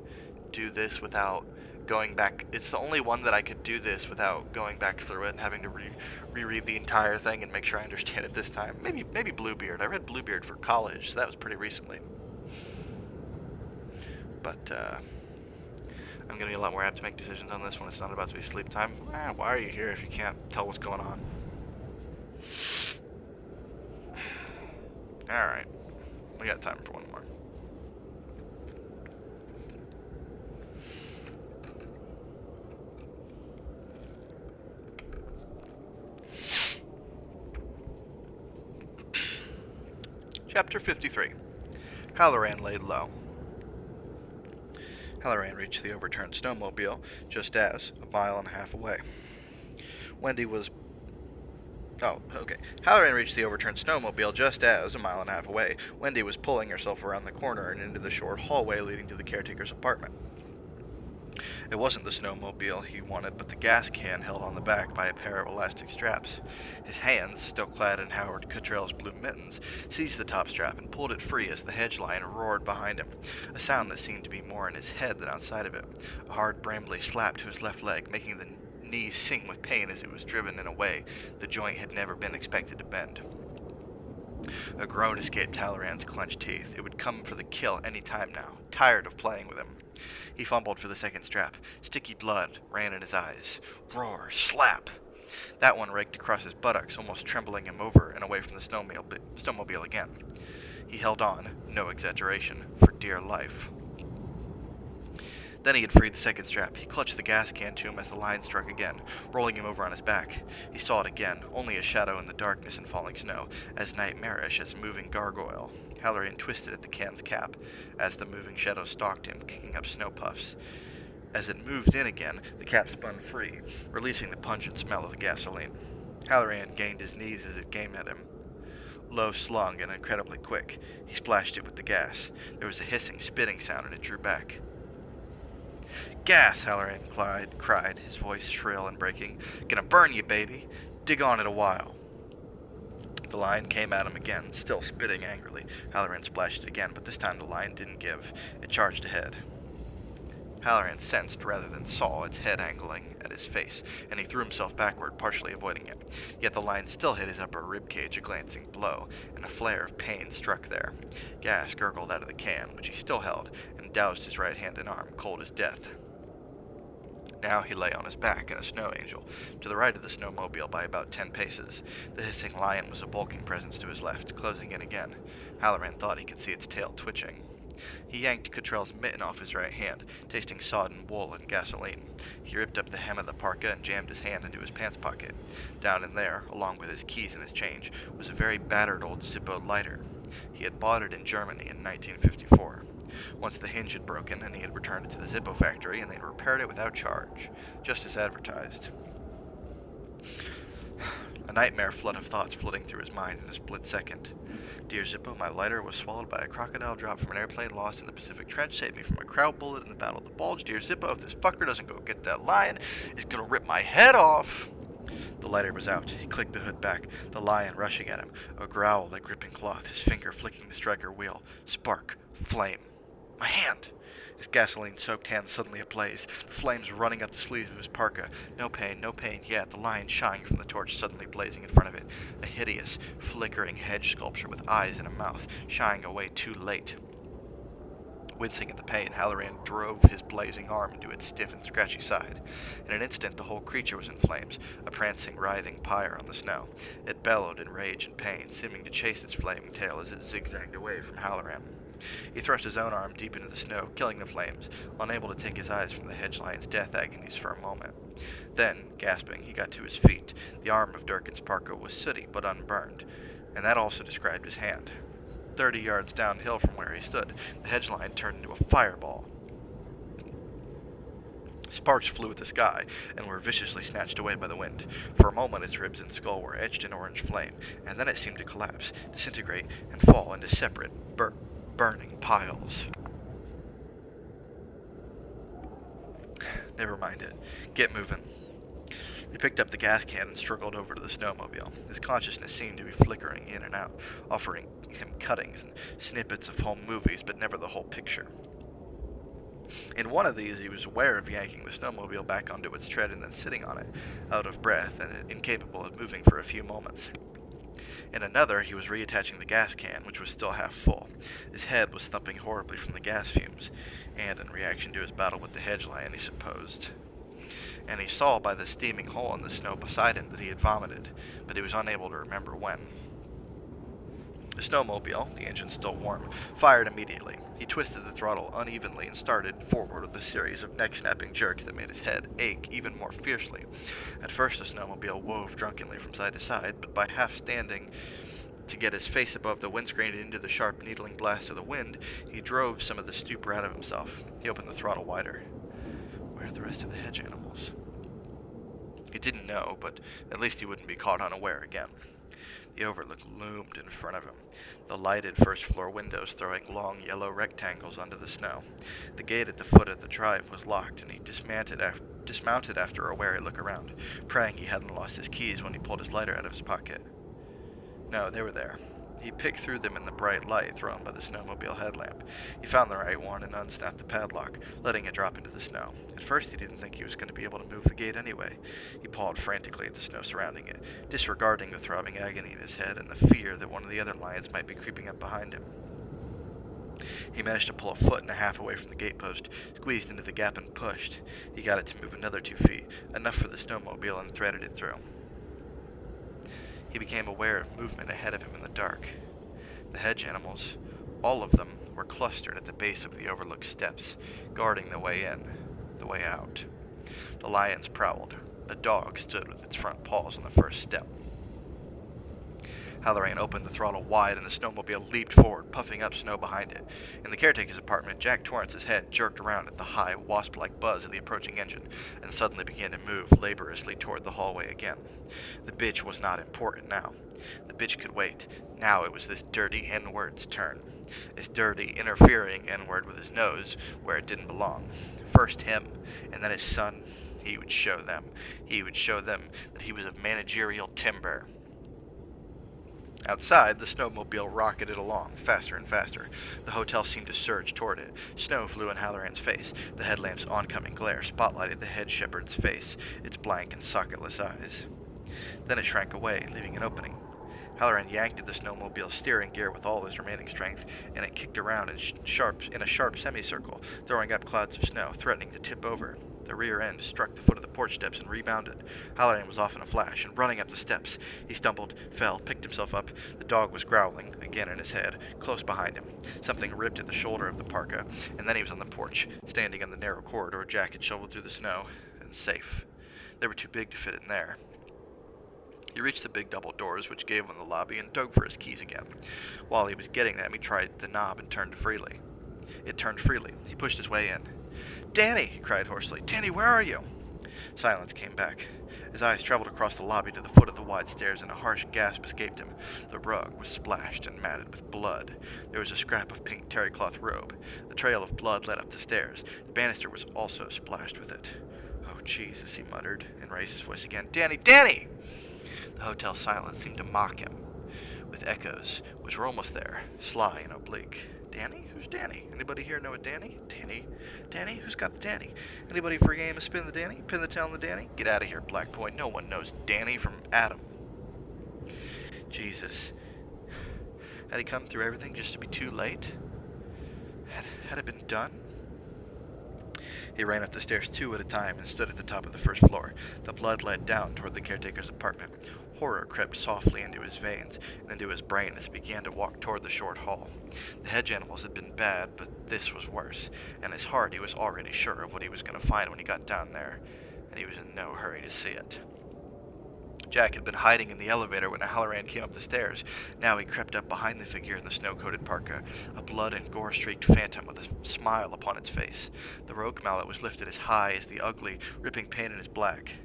do this without going back. It's the only one that I could do this without going back through it and having to reread the entire thing and make sure I understand it this time. Maybe Bluebeard. I read Bluebeard for college, so that was pretty recently. But I'm gonna be a lot more apt to make decisions on this when it's not about to be sleep time. Why are you here if you can't tell what's going on? Alright. We got time for one more. Chapter 53. Halloran laid low. Halloran reached the overturned snowmobile just as, a mile and a half away, Halloran reached the overturned snowmobile just as, a mile and a half away, Wendy was pulling herself around the corner and into the short hallway leading to the caretaker's apartment. It wasn't the snowmobile he wanted, but the gas can held on the back by a pair of elastic straps. His hands, still clad in Howard Cottrell's blue mittens, seized the top strap and pulled it free as the hedge lion roared behind him, a sound that seemed to be more in his head than outside of it. A hard brambly slap to his left leg, making the knees sing with pain as it was driven in a way the joint had never been expected to bend. A groan escaped Halloran's clenched teeth. It would come for the kill any time now, tired of playing with him. He fumbled for the second strap. Sticky blood ran in his eyes. Roar, slap! That one raked across his buttocks, almost trembling him over and away from the snowmobile again. He held on, no exaggeration, for dear life. Then he had freed the second strap. He clutched the gas can to him as the lion struck again, rolling him over on his back. He saw it again, only a shadow in the darkness and falling snow, as nightmarish as a moving gargoyle. Halloran twisted at the can's cap as the moving shadow stalked him, kicking up snow puffs. As it moved in again, the cap spun free, releasing the pungent smell of the gasoline. Halloran gained his knees as it came at him. Low slung and incredibly quick, he splashed it with the gas. There was a hissing, spitting sound, and it drew back. Gas! Halloran cried, his voice shrill and breaking. Gonna burn you, baby! Dig on it a while. The lion came at him again, still spitting angrily. Halloran splashed it again, but this time the lion didn't give. It charged ahead. Halloran sensed rather than saw its head angling at his face, and he threw himself backward, partially avoiding it. Yet the lion still hit his upper ribcage a glancing blow, and a flare of pain struck there. Gas gurgled out of the can, which he still held, and doused his right hand and arm, cold as death. Now he lay on his back in a snow angel, to the right of the snowmobile by about 10 paces. The hissing lion was a bulking presence to his left, closing in again. Halloran thought he could see its tail twitching. He yanked Cottrell's mitten off his right hand, tasting sodden wool and gasoline. He ripped up the hem of the parka and jammed his hand into his pants pocket. Down in there, along with his keys and his change, was a very battered old Zippo lighter. He had bought it in Germany in 1954. Once the hinge had broken, and he had returned it to the Zippo factory, and they'd repaired it without charge, just as advertised. A nightmare flood of thoughts floating through his mind in a split second. Dear Zippo, my lighter was swallowed by a crocodile drop from an airplane lost in the Pacific Trench. Saved me from a crowd bullet in the Battle of the Bulge. Dear Zippo, if this fucker doesn't go get that lion, he's gonna rip my head off. The lighter was out. He clicked the hood back, the lion rushing at him, a growl like ripping cloth, his finger flicking the striker wheel. Spark. Flame. My hand! His gasoline-soaked hand suddenly ablaze, the flames running up the sleeves of his parka. No pain, yet the lion shying from the torch suddenly blazing in front of it. A hideous, flickering hedge sculpture with eyes and a mouth, shying away too late. Wincing at the pain, Halloran drove his blazing arm into its stiff and scratchy side. In an instant, the whole creature was in flames, a prancing, writhing pyre on the snow. It bellowed in rage and pain, seeming to chase its flaming tail as it zigzagged away from Halloran. He thrust his own arm deep into the snow, killing the flames, unable to take his eyes from the hedge lion's death agonies for a moment. Then, gasping, he got to his feet. The arm of Durkin's parka was sooty but unburned, and that also described his hand. 30 yards downhill from where he stood, the hedge lion turned into a fireball. Sparks flew at the sky and were viciously snatched away by the wind. For a moment its ribs and skull were etched in orange flame, and then it seemed to collapse, disintegrate, and fall into separate, burning piles. Never mind it. Get moving. He picked up the gas can and struggled over to the snowmobile. His consciousness seemed to be flickering in and out, offering him cuttings and snippets of home movies, but never the whole picture. In one of these, he was aware of yanking the snowmobile back onto its tread and then sitting on it, out of breath and incapable of moving for a few moments. In another, he was reattaching the gas can, which was still half full. His head was thumping horribly from the gas fumes, and in reaction to his battle with the hedge lion, he supposed. And he saw by the steaming hole in the snow beside him that he had vomited, but he was unable to remember when. The snowmobile, the engine still warm, fired immediately. He twisted the throttle unevenly and started forward with a series of neck-snapping jerks that made his head ache even more fiercely. At first the snowmobile wove drunkenly from side to side, but by half standing to get his face above the windscreen and into the sharp needling blast of the wind, he drove some of the stupor out of himself. He opened the throttle wider. Where are the rest of the hedge animals? He didn't know, but at least he wouldn't be caught unaware again. The overlook loomed in front of him, the lighted first-floor windows throwing long yellow rectangles onto the snow. The gate at the foot of the drive was locked, and he dismounted after a wary look around, praying he hadn't lost his keys when he pulled his lighter out of his pocket. No, they were there. He picked through them in the bright light thrown by the snowmobile headlamp. He found the right one and unsnapped the padlock, letting it drop into the snow. At first he didn't think he was going to be able to move the gate anyway. He pawed frantically at the snow surrounding it, disregarding the throbbing agony in his head and the fear that one of the other lions might be creeping up behind him. He managed to pull a foot and a half away from the gatepost, squeezed into the gap and pushed. He got it to move another 2 feet, enough for the snowmobile, and threaded it through. He became aware of movement ahead of him in the dark. The hedge animals, all of them, were clustered at the base of the overlook steps, guarding the way in, the way out. The lions prowled. A dog stood with its front paws on the first step. Halloran opened the throttle wide, and the snowmobile leaped forward, puffing up snow behind it. In the caretaker's apartment, Jack Torrance's head jerked around at the high, wasp-like buzz of the approaching engine, and suddenly began to move laboriously toward the hallway again. The bitch was not important now. The bitch could wait. Now it was this dirty N-word's turn. This dirty, interfering N-word with his nose where it didn't belong. First him, and then his son. He would show them. He would show them that he was of managerial timber. Outside, the snowmobile rocketed along, faster and faster. The hotel seemed to surge toward it. Snow flew in Halloran's face. The headlamp's oncoming glare spotlighted the head shepherd's face, its blank and socketless eyes. Then it shrank away, leaving an opening. Halloran yanked at the snowmobile's steering gear with all his remaining strength, and it kicked around in a sharp semicircle, throwing up clouds of snow, threatening to tip over. The rear end struck the foot of the porch steps and rebounded. Halloran was off in a flash and running up the steps. He stumbled, fell, picked himself up. The dog was growling, again in his head, close behind him. Something ripped at the shoulder of the parka, and then he was on the porch, standing in the narrow corridor Jack had shoveled through the snow, and safe. They were too big to fit in there. He reached the big double doors, which gave on the lobby, and dug for his keys again. While he was getting them, he tried the knob and turned freely. It turned freely. He pushed his way in. "Danny!" he cried hoarsely. "Danny, where are you?" Silence came back. His eyes traveled across the lobby to the foot of the wide stairs, and a harsh gasp escaped him. The rug was splashed and matted with blood. There was a scrap of pink terrycloth robe. The trail of blood led up the stairs. The banister was also splashed with it. "Oh, Jesus," he muttered, and raised his voice again. "Danny! Danny!" The hotel silence seemed to mock him, with echoes, which were almost there, sly and oblique. "Danny? Who's Danny? Anybody here know a Danny? Danny? Danny? Who's got the Danny? Anybody for a game of spin the Danny? Pin the tail on the Danny? Get out of here, Black Boy. No one knows Danny from Adam." Jesus. Had he come through everything just to be too late? Had it been done? He ran up the stairs 2 at a time and stood at the top of the first floor. The blood led down toward the caretaker's apartment. Horror crept softly into his veins and into his brain as he began to walk toward the short hall. The hedge animals had been bad, but this was worse. In his heart, he was already sure of what he was going to find when he got down there, and he was in no hurry to see it. Jack had been hiding in the elevator when Halloran came up the stairs. Now he crept up behind the figure in the snow-coated parka, a blood and gore-streaked phantom with a smile upon its face. The rogue mallet was lifted as high as the ugly, ripping pain in his back.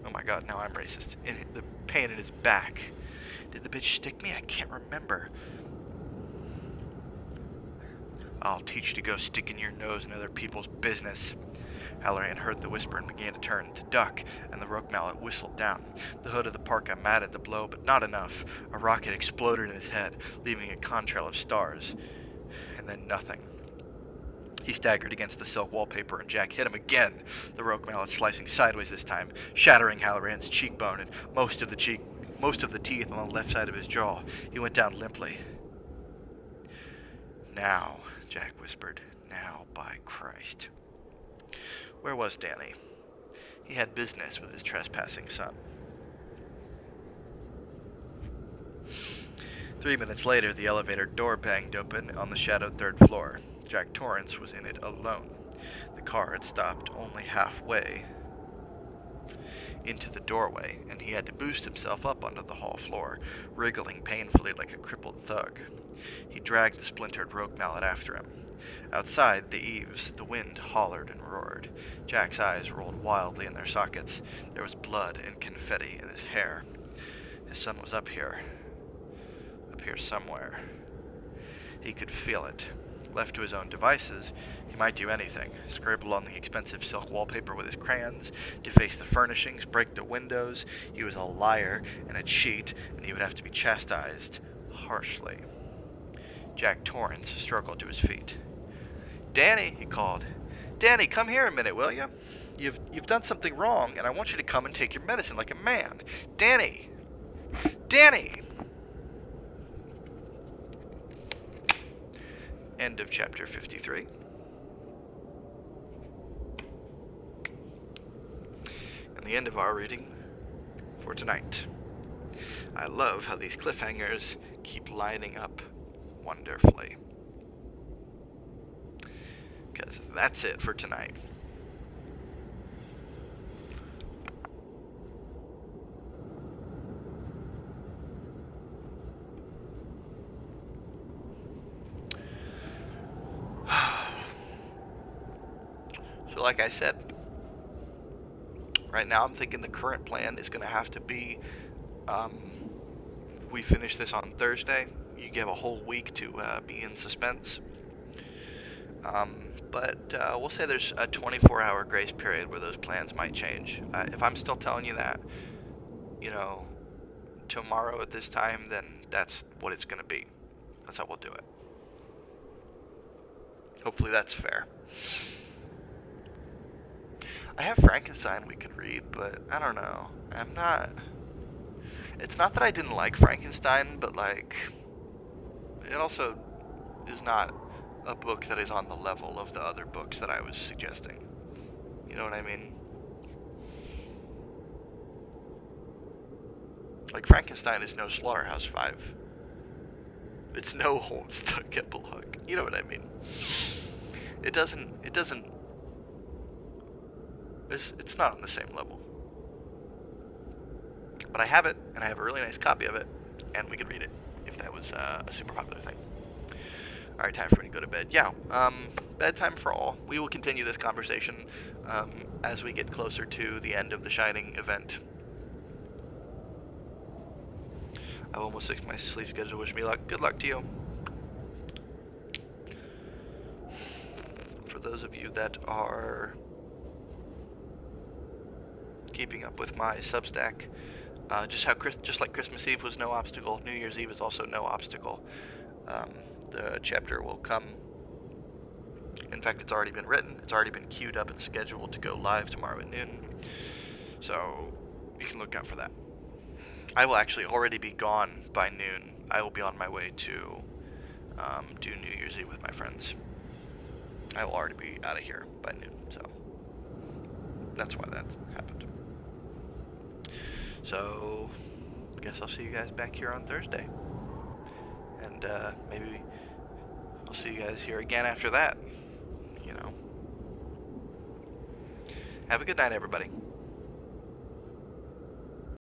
Oh my god, now I'm racist. In the pain in his back. Did the bitch stick me? I can't remember. "I'll teach you to go sticking your nose in other people's business." Halloran heard the whisper and began to turn, to duck, and the rogue mallet whistled down. The hood of the parka matted the blow, but not enough. A rocket exploded in his head, leaving a contrail of stars. And then nothing. He staggered against the silk wallpaper, and Jack hit him again, the rogue mallet slicing sideways this time, shattering Halloran's cheekbone and most of the teeth on the left side of his jaw. He went down limply. "Now," Jack whispered. "Now, by Christ." Where was Danny? He had business with his trespassing son. 3 minutes later, the elevator door banged open on the shadowed 3rd floor. Jack Torrance was in it alone. The car had stopped only halfway into the doorway, and he had to boost himself up onto the hall floor, wriggling painfully like a crippled thug. He dragged the splintered rogue mallet after him. Outside the eaves, the wind hollered and roared. Jack's eyes rolled wildly in their sockets. There was blood and confetti in his hair. His son was up here somewhere. He could feel it. Left to his own devices, he might do anything. Scribble on the expensive silk wallpaper with his crayons, deface the furnishings, break the windows. He was a liar and a cheat, and he would have to be chastised harshly. Jack Torrance struggled to his feet. "Danny," he called. "Danny, come here a minute, will you? You've done something wrong, and I want you to come and take your medicine like a man. Danny! Danny!" End of chapter 53. And the end of our reading for tonight. I love how these cliffhangers keep lining up wonderfully. Because that's it for tonight. So like I said, right now I'm thinking the current plan is going to have to be, we finish this on Thursday. You give a whole week to be in suspense. But we'll say there's a 24-hour grace period where those plans might change. If I'm still telling you that, you know, tomorrow at this time, then that's what it's going to be. That's how we'll do it. Hopefully that's fair. I have Frankenstein we could read, but I don't know. I'm not. It's not that I didn't like Frankenstein, but like, it also is not a book that is on the level of the other books that I was suggesting. You know what I mean? Like, Frankenstein is no Slaughterhouse-Five. It's no Homestuck epilogue. You know what I mean? It's not on the same level. But I have it, and I have a really nice copy of it, and we could read it if that was a super popular thing. Alright, time for me to go to bed. Yeah, bedtime for all. We will continue this conversation as we get closer to the end of the Shining event. I've almost fixed my sleep schedule. Wish me luck. Good luck to you. For those of you that are keeping up with my Substack, just like Christmas Eve was no obstacle, New Year's Eve is also no obstacle. The chapter will come. In fact, it's already been written. It's already been queued up and scheduled to go live tomorrow at noon. So you can look out for that. I will actually already be gone by noon. I will be on my way to do New Year's Eve with my friends. I will already be out of here by noon, so that's why that's happened. So, I guess I'll see you guys back here on Thursday. And maybe I'll see you guys here again after that. You know. Have a good night, everybody.